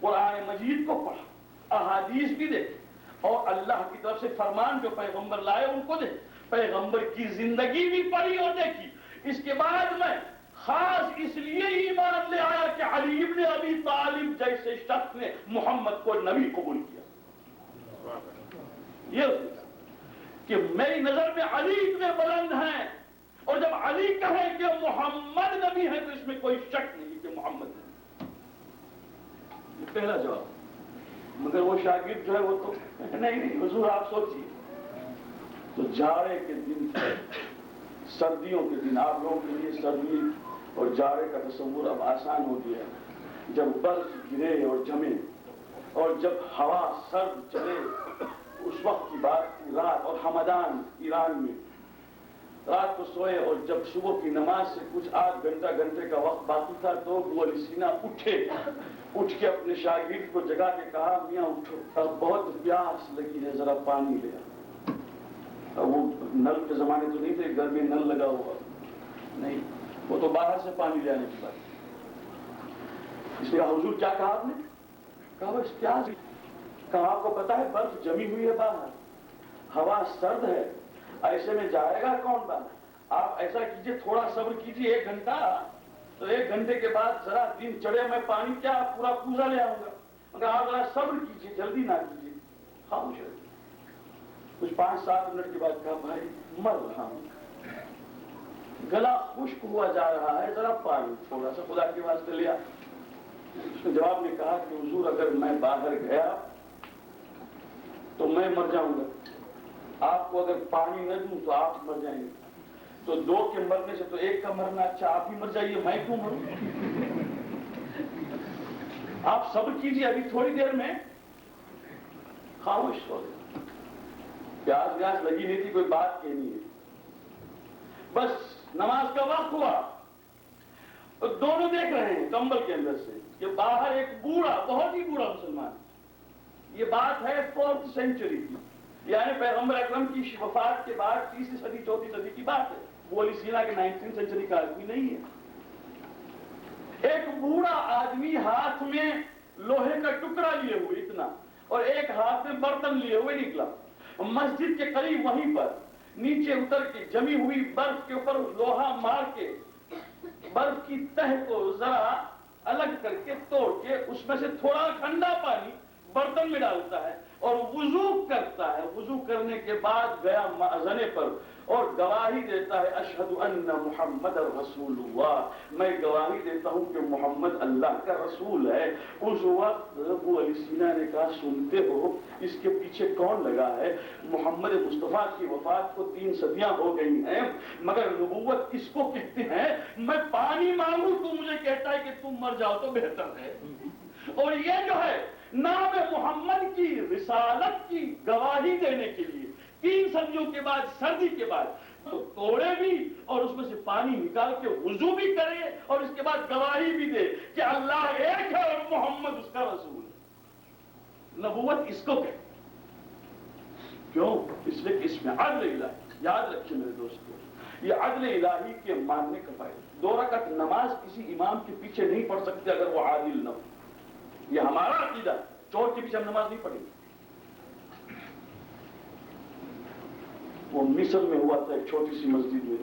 قرآن مجید کو پڑھا، احادیث بھی دیکھی اور اللہ کی طرف سے فرمان جو پیغمبر لائے ان کو دیکھی، پیغمبر کی زندگی بھی پڑھی اور دیکھی. اس کے بعد میں خاص اس لیے ایمان لے آیا کہ علی ابن ابی طالب جیسے شخص نے محمد کو نبی قبول کیا. یہ کہ میری نظر میں علی اتنے بلند ہیں، اور جب علی کہے کہ محمد نبی ہے تو اس میں کوئی شک نہیں کہ محمد نبی. یہ پہلا جواب. مگر وہ شاگرد جو ہے وہ تو نہیں حضور آپ سوچیے. تو جاڑے کے دن تھے، سردیوں کے دن، آپ لوگوں کے لیے سردی اور جاڑے کا تصور اب آسان ہو گیا ہے. جب برف گرے اور جمے اور جب ہوا سرد چلے، اس وقت کی بات تھی رات، اور ہمدان ایران میں رات کو سوئے اور جب صبح کی نماز سے کچھ آدھ گھنٹے کا وقت باقی تھا تو وہ سینہ اٹھ کے اپنے شاگرد کو جگا کے کہا میاں اٹھو، اب بہت پیاس لگی ہے، ذرا پانی لے آ. وہ نل کے زمانے تو نہیں تھے، گھر میں نل لگا ہوا نہیں، وہ تو باہر سے پانی لے آنے کی بات. اس لیے حضور کیا کہا آپ نے؟ کہا بس پیاس. کہا آپ کو پتا ہے برف جمی ہوئی ہے باہر، ہوا سرد ہے، ایسے میں جائے گا کون باہر؟ آپ ایسا کیجئے، تھوڑا صبر کیجئے 1 گھنٹہ، تو 1 گھنٹے کے بعد ذرا دن چڑھے میں پانی کیا پورا پوزا لے آؤں گا. مگر آپ ذرا صبر کیجئے، جلدی نہ کیجئے. خاموش رہیے. کچھ 5-7 منٹ کے بعد کہا بھائی مر رہا ہوں، گلا خشک ہوا جا رہا ہے، ذرا پانی تھوڑا سا خدا کے واسطے لیا. اس نے جواب میں کہا کہ حضور اگر میں باہر گیا تو میں مر جاؤں گا، آپ کو اگر پانی نہ دوں تو آپ مر جائیں گے، تو 2 کے مرنے سے تو 1 کا مرنا اچھا، آپ ہی مر جائیے، میں کیوں مروں؟ آپ صبر کیجئے، ابھی تھوڑی دیر میں. خاموش ہو گئے. پیاس ویاس لگی نہیں تھی، کوئی بات کہنی ہے. بس نماز کا وقت ہوا اور دونوں دیکھ رہے ہیں کمبل کے اندر سے کہ باہر ایک بوڑھا، بہت ہی بوڑھا مسلمان. یہ بات ہے 4th سینچری کی، یعنی پیغمبر اکرم کی وفات کے بعد 3ری صدی 4تھی صدی کی بات ہے. وہ علی سینا کے 19th سینچری کا آدمی نہیں ہے. ایک بوڑھا آدمی ہاتھ میں لوہے کا ٹکڑا لیے ہوئے اتنا، اور ایک ہاتھ میں برتن لیے ہوئے نکلا. مسجد کے قریب وہیں پر نیچے اتر کے جمی ہوئی برف کے اوپر لوہا مار کے برف کی تہ کو ذرا الگ کر کے توڑ کے اس میں سے تھوڑا ٹھنڈا پانی برتن میں ڈالتا ہے اور وضو کرتا ہے. وضو کرنے کے بعد گیا مأذنے پر اور گواہی دیتا ہے اشہد ان محمد رسول اللہ، میں گواہی دیتا ہوں کہ محمد اللہ کا رسول ہے. اس وقت ابو علی سینا نے کہا سنتے ہو اس کے پیچھے کون لگا ہے؟ محمد مصطفیٰ کی وفات کو 3 صدیاں ہو گئی ہیں، مگر نبوت اس کو کہتے ہیں میں پانی مانگوں تو مجھے کہتا ہے کہ تم مر جاؤ تو بہتر ہے. اور یہ جو ہے نام محمد کی رسالت کی گواہی دینے کے لیے 3 صدیوں کے بعد، سردی کے بعد تو توڑے بھی اور اس میں سے پانی نکال کے وضو بھی کرے اور اس کے بعد گواہی بھی دے کہ اللہ ایک ہے اور محمد اس کا رسول ہے. نبوت اس کو کہتے کیوں؟ اس لیے کہ اس میں عدل الہی. یاد رکھیے میرے دوستو، یہ عدل الہی کے ماننے کا فائدہ. 2 رکعت نماز کسی امام کے پیچھے نہیں پڑھ سکتے اگر وہ عادل نہ ہو. یہ ہمارا عقیدہ، چور کے پیچھے ہم نماز نہیں پڑھیں گے. وہ مصر میں ہوا تھا ایک چھوٹی سی مسجد میں،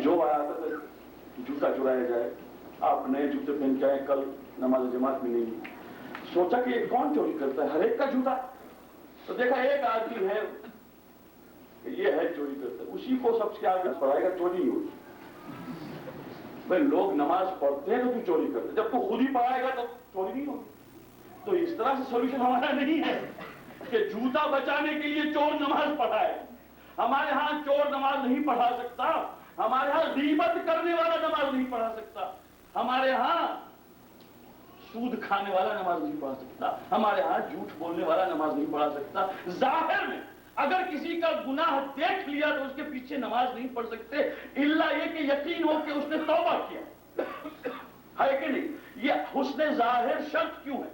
جو آیا تھا جوتا چرایا جائے، آپ نئے جوتے پہن کے آئے، کل نماز جماعت میں نہیں. سوچا کہ یہ کون چوری کرتا ہے، ہر ایک کا جوتا. تو دیکھا ایک آدمی ہے یہ ہے چوری کرتا ہے، اسی کو سب سے آگے پڑھائے گا، چوری نہیں ہوگی. بھائی لوگ نماز پڑھتے ہیں تو تو چوری کرتے، جب تو خود ہی پڑھائے گا تو چوری نہیں ہوگی. تو اس طرح سے سولوشن ہمارا نہیں ہے کہ جوتا بچانے کے لیے چور نماز پڑھائے. ہمارے ہاں چور نماز نہیں پڑھا سکتا, ہمارے ہاں غیبت کرنے والا نماز نہیں پڑھا سکتا, ہمارے ہاں سود کھانے والا نماز نہیں پڑھا سکتا, ہمارے ہاں جھوٹ بولنے والا نماز نہیں پڑھا سکتا. ظاہر میں اگر کسی کا گناہ دیکھ لیا تو اس کے پیچھے نماز نہیں پڑھ سکتے الا یہ کہ یقین ہو کہ اس نے توبہ کیا ہے کہ نہیں. یہ حسن ظاہر شرط کیوں ہے؟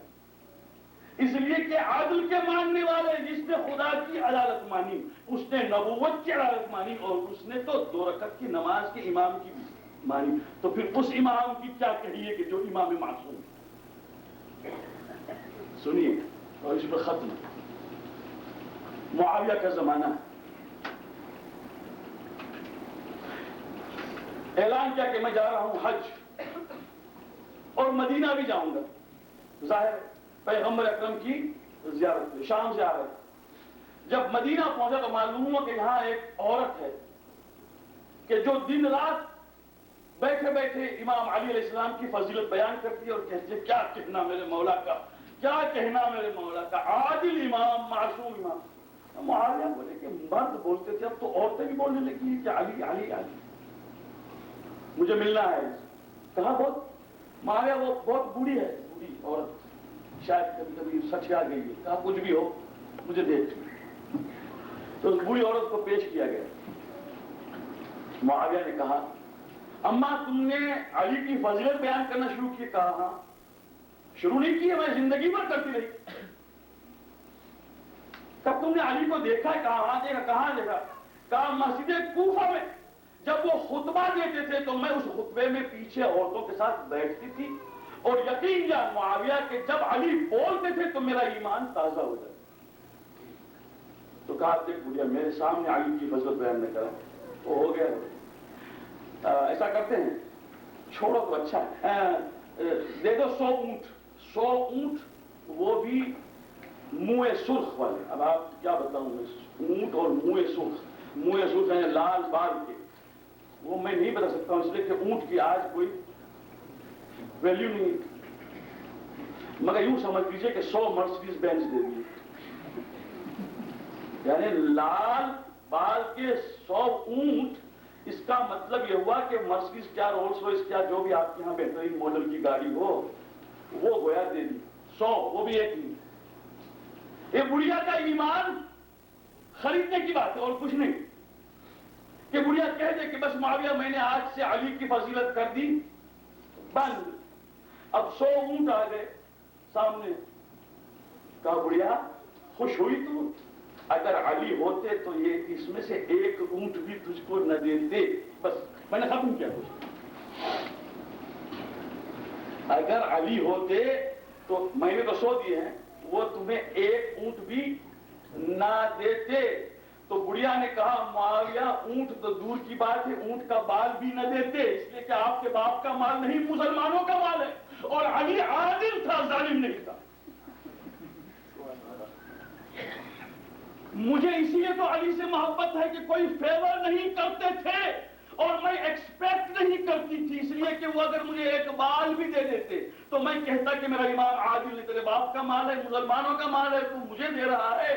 اس لیے کہ عدل کے ماننے والے, جس نے خدا کی عدالت مانی, اس نے نبوت کی عدالت مانی, اور اس نے تو 2 رکعت کی نماز کے امام کی بھی مانی. تو پھر اس امام کی کیا کہیے کہ جو امام معصوم ہے. سنیے اور اس پر ختم. معاویہ کا زمانہ, اعلان کیا کہ میں جا رہا ہوں حج اور مدینہ بھی جاؤں گا. ظاہر پیغمبر اکرم کی زیارت پہ شام سے آ رہے. جب مدینہ پہنچا تو معلوم ہوا کہ یہاں ایک عورت ہے کہ جو دن رات بیٹھے بیٹھے امام علی علیہ السلام کی فضیلت بیان کرتی ہے اور کہتی ہے کیا کہنا میرے مولا کا, کیا کہنا میرے مولا کا, عادل امام, معصوم امام. معاویہ بولے کہ مرد بولتے تھے, اب تو عورتیں بھی بولنے لگی کہ علی علی علی, مجھے ملنا ہے. کہا بہت معاویہ وہ بہت بوڑھی ہے, بوڑھی عورت, شاید کبھی کبھی سٹیا گئی ہے. کہا کچھ بھی ہو مجھے دیکھ. تو اس بوڑھی عورت کو پیش کیا گیا. معاویہ نے کہا اماں تم نے علی کی فضیلت بیان کرنا شروع کی. کہا ہاں. شروع نہیں کی ہے, میں زندگی بھر کرتی رہی. تب تم نے علی کو دیکھا ہے؟ کہا ہاں دیکھا. کہاں دیکھا؟ کہا مسجد کوفہ میں جب وہ خطبہ دیتے تھے تو میں اس خطبے میں پیچھے عورتوں کے ساتھ بیٹھتی تھی, اور یقین جان معاویہ کہ جب علی بولتے تھے تو میرا ایمان تازہ ہو جاتا. تو کہا دیکھ بڑھیا میرے سامنے علی کی فضیلت بیان نہ کرا, وہ ہو گیا. ایسا کرتے ہیں, چھوڑو تو اچھا ہے, دے دو 100 اونٹ. 100 اونٹ, وہ بھی منہ سرخ والے. اب آپ کیا بتاؤں, اونٹ اور منہ سرخ. منہ سرخ ہیں لال بال کے, وہ میں نہیں بتا سکتا ہوں اس لیے کہ اونٹ کی آج کوئی ویلیو نہیں, مگر یوں سمجھ لیجیے کہ 100 مرسیڈیز بینز دے دیے. یعنی لال بال کے 100 اونٹ. اس کا مطلب یہ ہوا کہ مرسیڈیز کیا, رولز رویس کیا, جو بھی آپ کے یہاں بہترین ماڈل کی گاڑی ہو وہ گویا دے دی. 100, وہ بھی ایک نہیں. یہ بڑھیا کا ایمان خریدنے کی بات ہے اور کچھ نہیں. کہ بڑھیا کہہ دے کہ بس معاویہ میں نے آج سے علی کی فضیلت کر دی, بند. اب 100 اونٹ آ گئے سامنے. کہا بڑھیا خوش ہوئی تو, اگر علی ہوتے تو یہ اس میں سے 1 اونٹ بھی تجھ کو نہ دیتے. بس میں نے ختم کیا کچھ. اگر علی ہوتے تو میں نے تو 100 دیے ہیں, وہ تمہیں 1 اونٹ بھی نہ دیتے. تو بڑھیا نے کہا معاویہ اونٹ تو دور کی بات ہے, اونٹ کا بال بھی نہ دیتے, اس لیے کہ آپ کے باپ کا مال نہیں, مسلمانوں کا مال ہے. اور علی عادل تھا, ظالم نہیں تھا. مجھے اسی لیے تو علی سے محبت ہے کہ کوئی فیور نہیں کرتے تھے اور میں ایکسپیکٹ نہیں کرتی تھی, اس لیے کہ وہ اگر مجھے 1 بال بھی دے دیتے تو میں کہتا کہ میرا امام عادل نہیں, تیرے باپ کا مال ہے, مسلمانوں کا مال ہے, تو مجھے دے رہا ہے.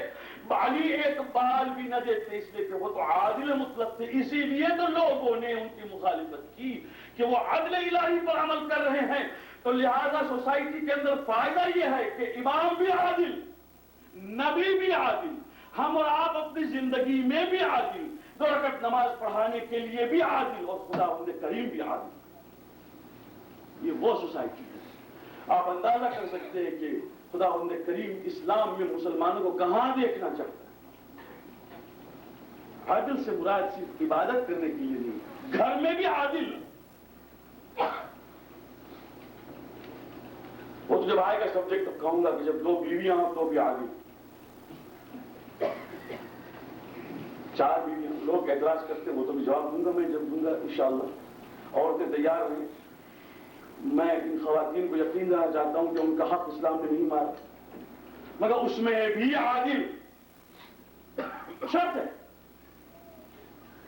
علی 1 بال بھی نہ دیتے, اس لیے کہ وہ تو عادل مطلق تھے. اسی لیے تو لوگوں نے ان کی مخالفت کی کہ وہ عدل الہی پر عمل کر رہے ہیں. تو لہذا سوسائٹی کے اندر فائدہ یہ ہے کہ امام بھی عادل, نبی بھی عادل, ہم اور آپ اپنی زندگی میں بھی عادل, 2 رکعت نماز پڑھانے کے لیے بھی عادل, اور خداوند کریم بھی عادل. یہ وہ سوسائٹی ہے. آپ اندازہ کر سکتے ہیں کہ خداوند کریم اسلام میں مسلمانوں کو کہاں دیکھنا چاہتا ہے. عادل سے مراد صرف عبادت کرنے کے لیے نہیں, گھر میں بھی عادل. وہ تو جب آئے گا سبجیکٹ تو کہوں گا کہ جب 2 بیویاں ہوں تو بھی عادل, 4 بیویاں. لوگ اعتراض کرتے وہ تو بھی جواب دوں گا میں جب دوں گا انشاءاللہ. عورتیں تیار رہیں. میں ان خواتین کو یقین دینا چاہتا ہوں کہ ان کا حق اسلام نے نہیں مارا, مگر اس میں بھی عادل شرط ہے,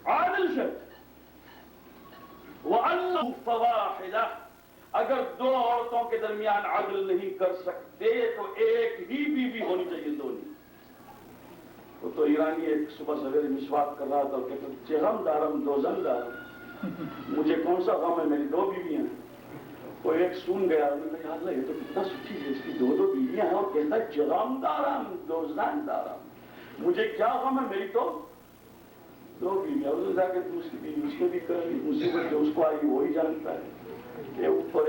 عادل شرط. وَأَلَّهُ فَوَاحِدَةً, اگر دو عورتوں کے درمیان عدل نہیں کر سکتے تو ایک ہی بیوی ہونی چاہیے، دو نہیں۔ وہ تو ایرانی ایک صبح سویرے مسواک کر رہا تھا اور کہتا چغم دارم دو زن دارم، مجھے کون سا غم ہے، میری دو بیویاں ہیں۔ وہ ایک سن گیا، انہوں نے کہا اللہ یہ تو کتنا سچی ہے، اس کی دو دو بیویاں ہیں، اور کہتا ہے چغم دارم دو زن دارم، مجھے کیا غم ہے، میری تو دو بیویاں۔ اس نے جا کے اس کی بیوی اس نے بھی کر لی، مصیبت جو اس کو آئی وہی جانتا ہے کہ اوپر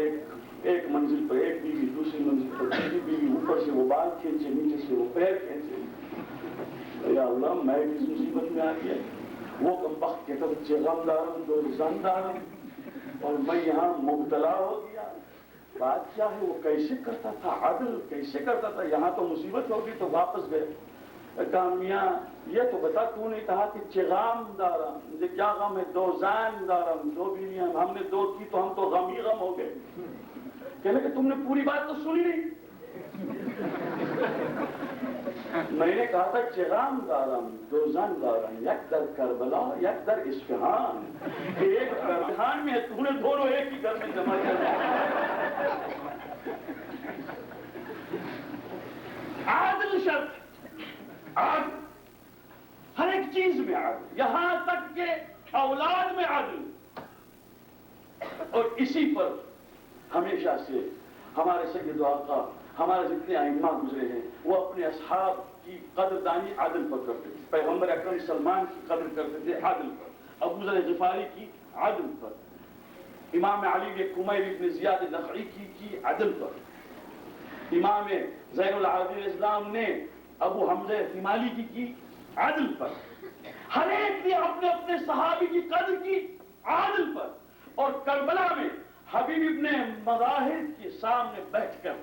ایک منزل پر ایک بیوی، دوسری منزل پر دوسری بیوی، اوپر سے وہ بال کھینچے، نیچے سے وہ پیر کھینچے۔ یا اللہ میں کس مصیبت میں آ گیا، وہ کمبخت کہتا تھا چغم دارم دو زن دارم، اور میں یہاں مبتلا ہو گیا۔ بات کیا ہے، وہ کیسے کرتا تھا عدل، کیسے کرتا تھا، یہاں تو مصیبت ہوگی تو واپس گئے۔ کہا میاں یہ تو بتا، تو نے کہا کہ چغام دارم، مجھے کیا غم ہے، دو زان دارم، دو بیویاں، ہم نے دو کی تو ہم تو غم ہی غم ہو گئے۔ کہنے کہ تم نے پوری بات تو سنی نہیں۔ میں نے کہا تھا چغام دارم دو زن دارم، یک در کربلا یک در اصفہان، ایک کربلان میں ہے، تو نے دونوں ایک ہی گھر میں جمع کیا۔ عادل شرط، عدل ہر ایک چیز میں عدل، یہاں تک کہ اولاد میں عدل۔ اور اسی پر ہمیشہ سے ہمارے سید و آقا، ہمارے جتنے ائمہ گزرے ہیں، وہ اپنے اصحاب کی قدردانی عدل پر کرتے تھے۔ پیغمبر اکرم سلمان کی قدر کرتے تھے عدل پر، ابو ذر غفاری کی عدل پر، امام علی نے کمیل ابن زیاد نخعی کی عدل پر، امام زین العابدین اسلام نے ابو حمزہ تمالی کی عدل پر، ہر ایک نے اپنے اپنے صحابی کی قدر کی عدل پر۔ اور کربلا میں حبیب ابن مظاہر کے سامنے بیٹھ کر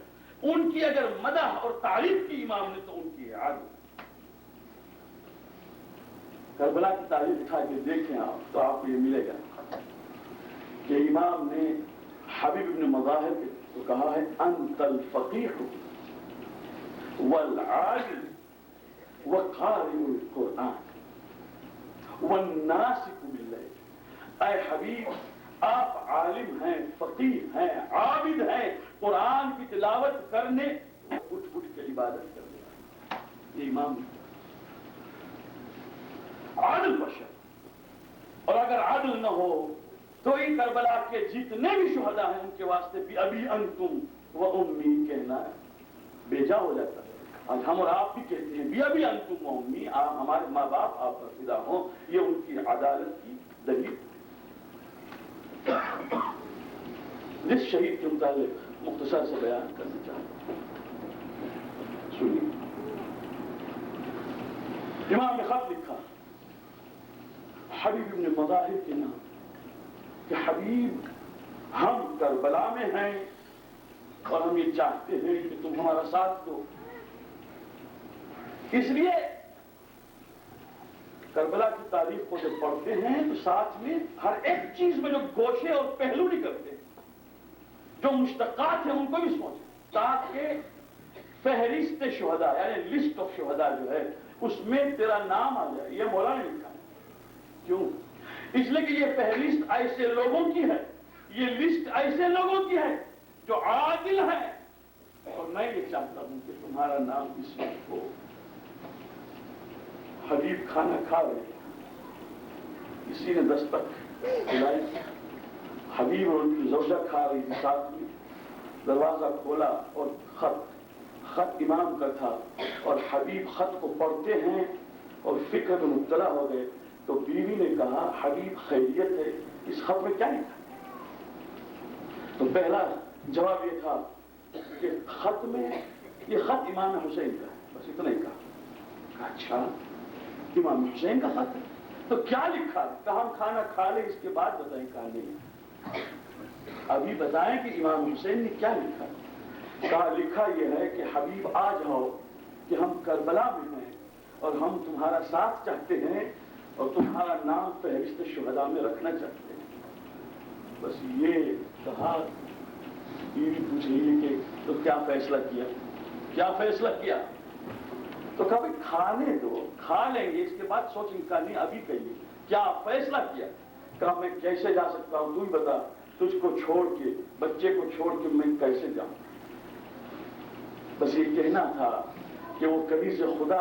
ان کی اگر مدح اور تعریف کی امام نے تو ان کی عدل۔ کربلا کی تاریخ اٹھا کے دیکھیں آپ تو آپ کو یہ ملے گا کہ امام نے حبیب ابن مظاہر کو کہا ہے انت الفقیہ والعادل وقارئ القرآن والناسک باللیل۔ اے حبیب آپ عالم ہیں، فقیہ ہیں، عابد ہیں، قرآن کی تلاوت کرنے اٹھ اٹھ کے عبادت کرنے، یہ امام عادل بشر۔ اور اگر عادل نہ ہو تو ان کربلا کے جتنے بھی شہداء ہیں ان کے واسطے بھی ابی انتم و امی کہنا بیجا ہو جاتا ہے۔ آج ہم اور آپ بھی کہتے ہیں بھی ابی انتم و امی، ہمارے ماں باپ آپ پر فدا ہوں، یہ ان کی عدالت کی دلیل۔ جس شہید کے متعلق مختصر سے بیان کرنا چاہتا ہوں، سنیے۔ امام نے خط لکھا حبیب ابن مظاہر کے نام کہ حبیب ہم کربلا میں ہیں اور ہم یہ چاہتے ہیں کہ تم ہمارا ساتھ دو۔ اس لیے کربلا کی تاریخ کو جب پڑھتے ہیں تو ساتھ میں ہر ایک چیز میں جو گوشے اور پہلو نکلتے ہیں، جو مشتقات ہیں ان کو بھی سوچیں، تاکہ فہرست شہداء یعنی لسٹ آف شہداء جو ہے اس میں تیرا نام آ جائے۔ یہ مولا نے لکھا ہے۔ کیوں؟ اس لیے کہ یہ فہرست ایسے لوگوں کی ہے، یہ لسٹ ایسے لوگوں کی ہے جو عادل ہیں، اور میں یہ چاہتا ہوں کہ تمہارا نام اس وقت ہو۔ حبیب کھانا کھا رہے ہیں، کسی نے دستک کھلائی، حبیب اور ان کی زوجہ کھا رہی تھی ساتھ میں، دروازہ کھولا اور خط امام کا تھا، اور حبیب خط کو پڑھتے ہیں اور فکر میں مبتلا ہو گئے۔ تو بیوی نے کہا حبیب خیریت ہے، اس خط میں کیا لکھا؟ تو پہلا جواب یہ تھا کہ خط میں یہ خط امام حسین کا ہے، بس اتنا ہی کہا۔ اچھا امام حسین کا خط ہے تو کیا لکھا؟ کہا ہم کھانا کھا لیں اس کے بعد بتائیں۔ کہا نہیں، ابھی بتائیں کہ امام حسین نے کیا لکھا۔ کہا لکھا یہ ہے کہ حبیب آ جاؤ کہ ہم کربلا میں ہیں اور ہم تمہارا ساتھ چاہتے ہیں اور تمہارا نام فہرست شہداء میں رکھنا چاہتے ہیں۔ بس یہ کہا، بیوی پوچھ رہی ہے کہ تو کیا فیصلہ کیا؟ کیا فیصلہ کیا؟ تو کہا بھائی کھانے دو، کھا لیں گے اس کے بعد سوچیں۔ کہا نہیں ابھی کہیے کیا فیصلہ کیا؟ کہا میں کیسے جا سکتا ہوں، تو ہی بتا۔ تجھ کو چھوڑ کے، بچے کو چھوڑ کے میں کیسے جاؤں؟ بس یہ کہنا تھا کہ وہ کبھی سے خدا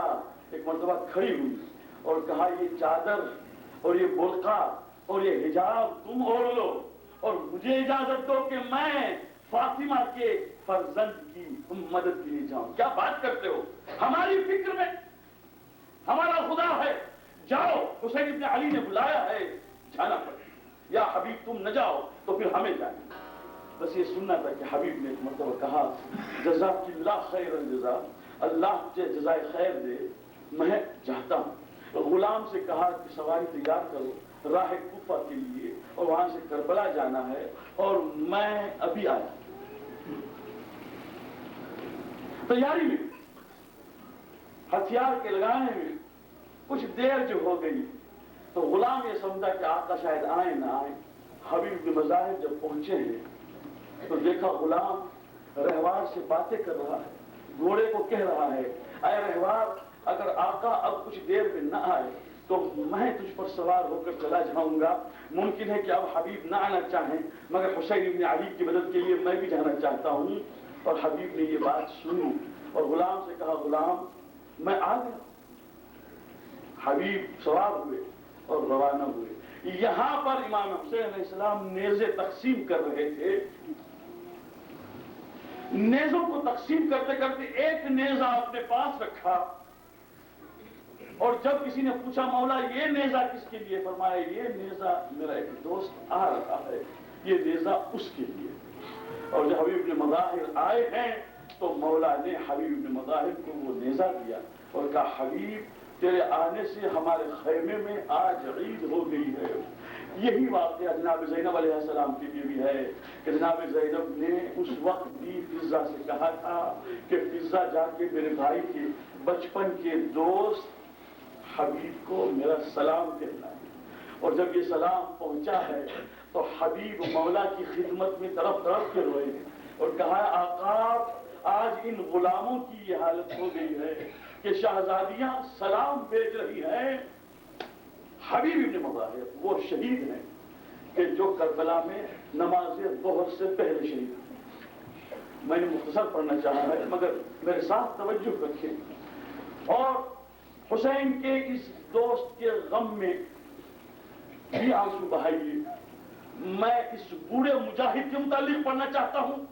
ایک مرتبہ کھڑی ہوئی اور کہا یہ چادر اور یہ برقع اور یہ حجاب تم اوڑھ لو اور مجھے اجازت دو کہ میں فاطمہ کے فرزند کی مدد کے لیے جاؤں۔ کیا بات کرتے ہو؟ ہماری فکر میں ہمارا خدا ہے، جاؤ۔ حسین ابن علی نے بلایا ہے، جانا پڑے۔ یا حبیب تم نہ جاؤ تو پھر ہمیں جائیں۔ بس یہ سننا تھا کہ حبیب نے ایک مرتبہ کہا جزاک اللہ خیر الجزا، اللہ تجھے جزائے خیر دے، میں چاہتا ہوں۔ غلام سے کہا کہ سواری تیار کرو راہ کوفہ کے لیے، اور وہاں سے کربلا جانا ہے، اور میں ابھی آیا۔ تیاری میں، ہتھیار کے لگانے میں کچھ دیر جو ہو گئی تو غلام یہ سمجھا کہ آقا شاید آئیں نہ آئیں۔ حبیب کے مظاہر جب پہنچے ہیں تو دیکھا غلام رہوار سے باتیں کر رہا ہے، گھوڑے کو کہہ رہا ہے اے رہوار اگر آقا اب کچھ دیر میں نہ آئے تو میں تجھ پر سوار ہو کر چلا جاؤں گا۔ ممکن ہے کہ اب حبیب نہ آنا چاہیں، مگر حسین ابن علی کی مدد کے لیے میں بھی جانا چاہتا ہوں۔ اور حبیب نے یہ بات سنی اور غلام سے کہا غلام میں آ گیا۔ حبیب سوار ہوئے اور روانہ ہوئے۔ یہاں پر امام حسین علیہ السلام نیزے تقسیم کر رہے تھے۔ نیزوں کو تقسیم کرتے کرتے ایک نیزہ اپنے پاس رکھا، اور جب کسی نے پوچھا مولا یہ نیزہ کس کے لیے؟ فرمایا یہ نیزہ میرا ایک دوست آ رہا ہے، یہ نیزہ اس کے لیے۔ اور جب حبیب بن مظاہر آئے ہیں تو مولا نے حبیب بن مظاہر کو وہ نیزہ دیا اور کہا حبیب تیرے آنے سے ہمارے خیمے میں آج عید ہو گئی ہے۔ یہی واقعہ جناب زینب علیہ السلام کے لیے بھی ہے کہ جناب زینب نے اس وقت بھی فضہ سے کہا تھا کہ فضہ جا کے میرے بھائی کے بچپن کے دوست حبیب کو میرا سلام کہنا ہے۔ اور جب یہ سلام پہنچا ہے تو حبیب مولا کی خدمت میں طرف طرف کے روئے اور کہا آقا آج ان غلاموں کی یہ حالت ہو گئی ہے کہ شہزادیاں سلام بھیج رہی ہیں۔ حبیب ابن مظاہر وہ شہید ہیں کہ جو کربلا میں نماز ظہر سے پہلے شہید ہیں۔ میں نے مختصر پڑھنا چاہا ہے مگر میرے ساتھ توجہ رکھیں۔ اور حسین کے اس دوست کے غم میں بھی آنسو بہائیے۔ میں اس بوڑھے مجاہد کے متعلق پڑھنا چاہتا ہوں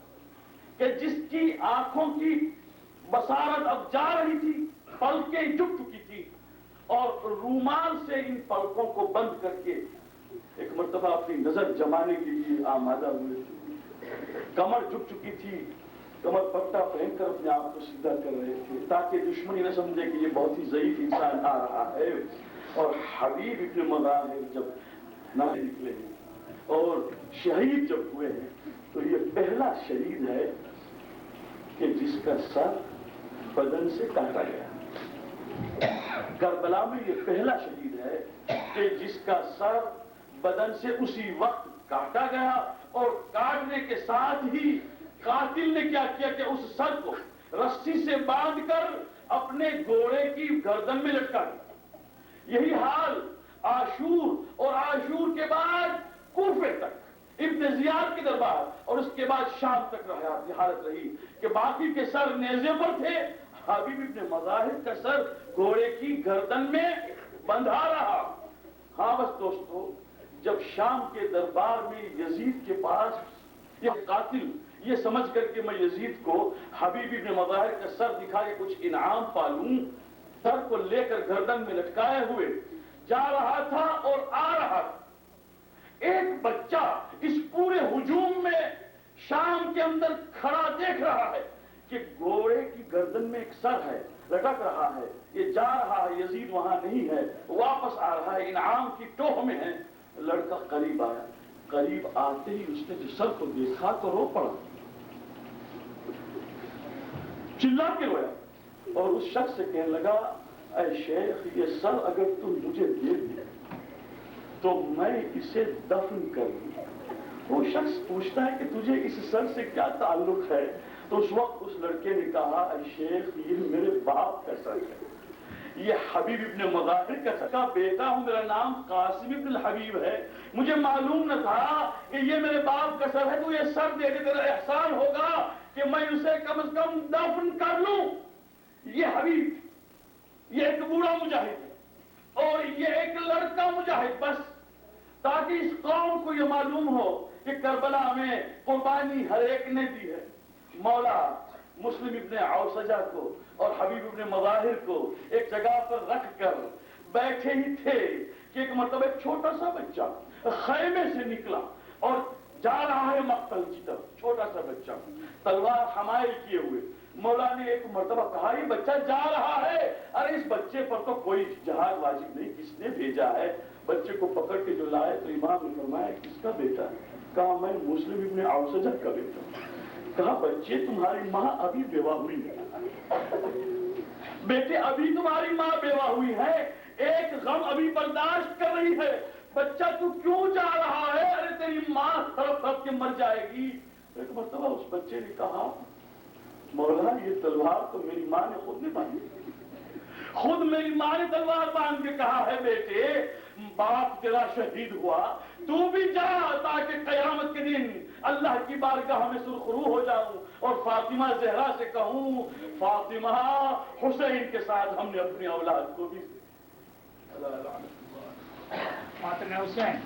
کہ جس کی آنکھوں کی بصارت اب جا رہی تھی، پلکیں جھک چکی تھی، اور رومال سے ان پلکوں کو بند کر کے ایک مرتبہ اپنی نظر جمانے کے لیے آمادہ ہوئے تھے۔ کمر جھک چکی تھی، کمر پٹا پہن کر اپنے آپ کو سیدھا کر رہے تھے تاکہ دشمنی نہ سمجھے کہ یہ بہت ہی ضعیف انسان آ رہا ہے۔ اور حبیب ابن مظاہر جب نہ نکلے ہیں اور شہید جب ہوئے ہیں تو یہ پہلا شہید ہے کہ جس کا سر بدن سے کاٹا گیا۔ کربلا میں یہ پہلا شہید ہے کہ جس کا سر بدن سے اسی وقت کاٹا گیا، اور کاٹنے کے ساتھ ہی قاتل نے کیا کیا کہ اس سر کو رسی سے باندھ کر اپنے گھوڑے کی گردن میں لٹکا دیا۔ یہی حال عاشور اور عاشور کے بعد کوفے تک ابن زیاد کے دربار اور اس کے بعد شام تک حالت رہی کہ باقی کے سر نیزے پر تھے، حبیب ابن مظاہر کا سر گھوڑے کی گردن میں بندھا رہا۔ ہاں بس دوستو، جب شام کے دربار میں یزید کے پاس یہ قاتل یہ سمجھ کر کہ میں یزید کو حبیب ابن مظاہر کا سر دکھا کے کچھ انعام پالوں، سر کو لے کر گردن میں لٹکائے ہوئے جا رہا تھا اور آ رہا تھا، ایک بچہ اس پورے ہجوم میں شام کے اندر کھڑا دیکھ رہا ہے کہ گھوڑے کی گردن میں ایک سر ہے، لٹک رہا ہے، یہ جا رہا ہے، یزید وہاں نہیں ہے، واپس آ رہا ہے، انعام کی ٹوہ میں ہے۔ لڑکا قریب آیا، قریب آتے ہی اس نے جو سر کو دیکھا تو رو پڑا، چلا کے رویا اور اس شخص سے کہنے لگا اے شیخ یہ سر اگر تم مجھے دے دے تو میں اسے دفن کر دوں۔ وہ شخص پوچھتا ہے کہ تجھے اس سر سے کیا تعلق ہے؟ تو اس وقت اس لڑکے نے کہا اے شیخ یہ میرے باپ کا سر ہے، یہ حبیب ابن مظاہر کا بیٹا ہوں، میرا نام قاسم ابن الحبیب ہے، مجھے معلوم نہ تھا کہ یہ میرے باپ کا سر ہے، تو یہ سر دے دے، تیرا احسان ہوگا کہ میں اسے کم از کم دفن کر لوں۔ یہ حبیب، یہ ایک بوڑھا مجاہد ہے اور یہ ایک لڑکا مجاہد، بس تاکہ اس قوم کو یہ معلوم ہو کہ کربلا میں قربانی ہر ایک نے دی ہے۔ مولا مسلم ابن اوسجہ کو اور حبیب ابن مظاہر کو ایک جگہ پر رکھ کر بیٹھے ہی تھے کہ ایک مرتبہ ایک چھوٹا سا بچہ خیمے سے نکلا اور جا رہا ہے مقتل کی طرف، چھوٹا سا بچہ تلوار حمائل کیے ہوئے۔ مولا نے ایک مرتبہ کہا یہ بچہ جا رہا ہے، ارے اس بچے پر تو کوئی جہاد واجب نہیں، کس نے بھیجا ہے؟ بچے کو پکڑ کے جو لائے تو امام نے فرمایا کس کا بیٹا ہے؟ کہا میں مسلم ابن اوسجہ کا بیٹا ہوں۔ کہا بچے تمہاری ماں ابھی بیوہ ہوئی ہے، بیٹے ابھی تمہاری ماں بیوہ ہوئی ہے، ایک غم ابھی برداشت کر رہی ہے، بچہ تو کیوں جا رہا ہے؟ ارے تیری ماں تڑپ تڑپ کے مر جائے گی۔ ایک مرتبہ اس بچے نے کہا مولا یہ تلوار تو میری ماں نے خود نے باندھی، خود میری ماں نے تلوار باندھ کے کہا ہے بیٹے باپ تیرا شہید ہوا، تو بھی جا تاکہ قیامت کے دن اللہ کی بارگاہ میں سرخرو ہو جاؤں اور فاطمہ زہرا سے کہوں فاطمہ حسین کے ساتھ ہم نے اپنی اولاد کو بھی فاطمہ حسین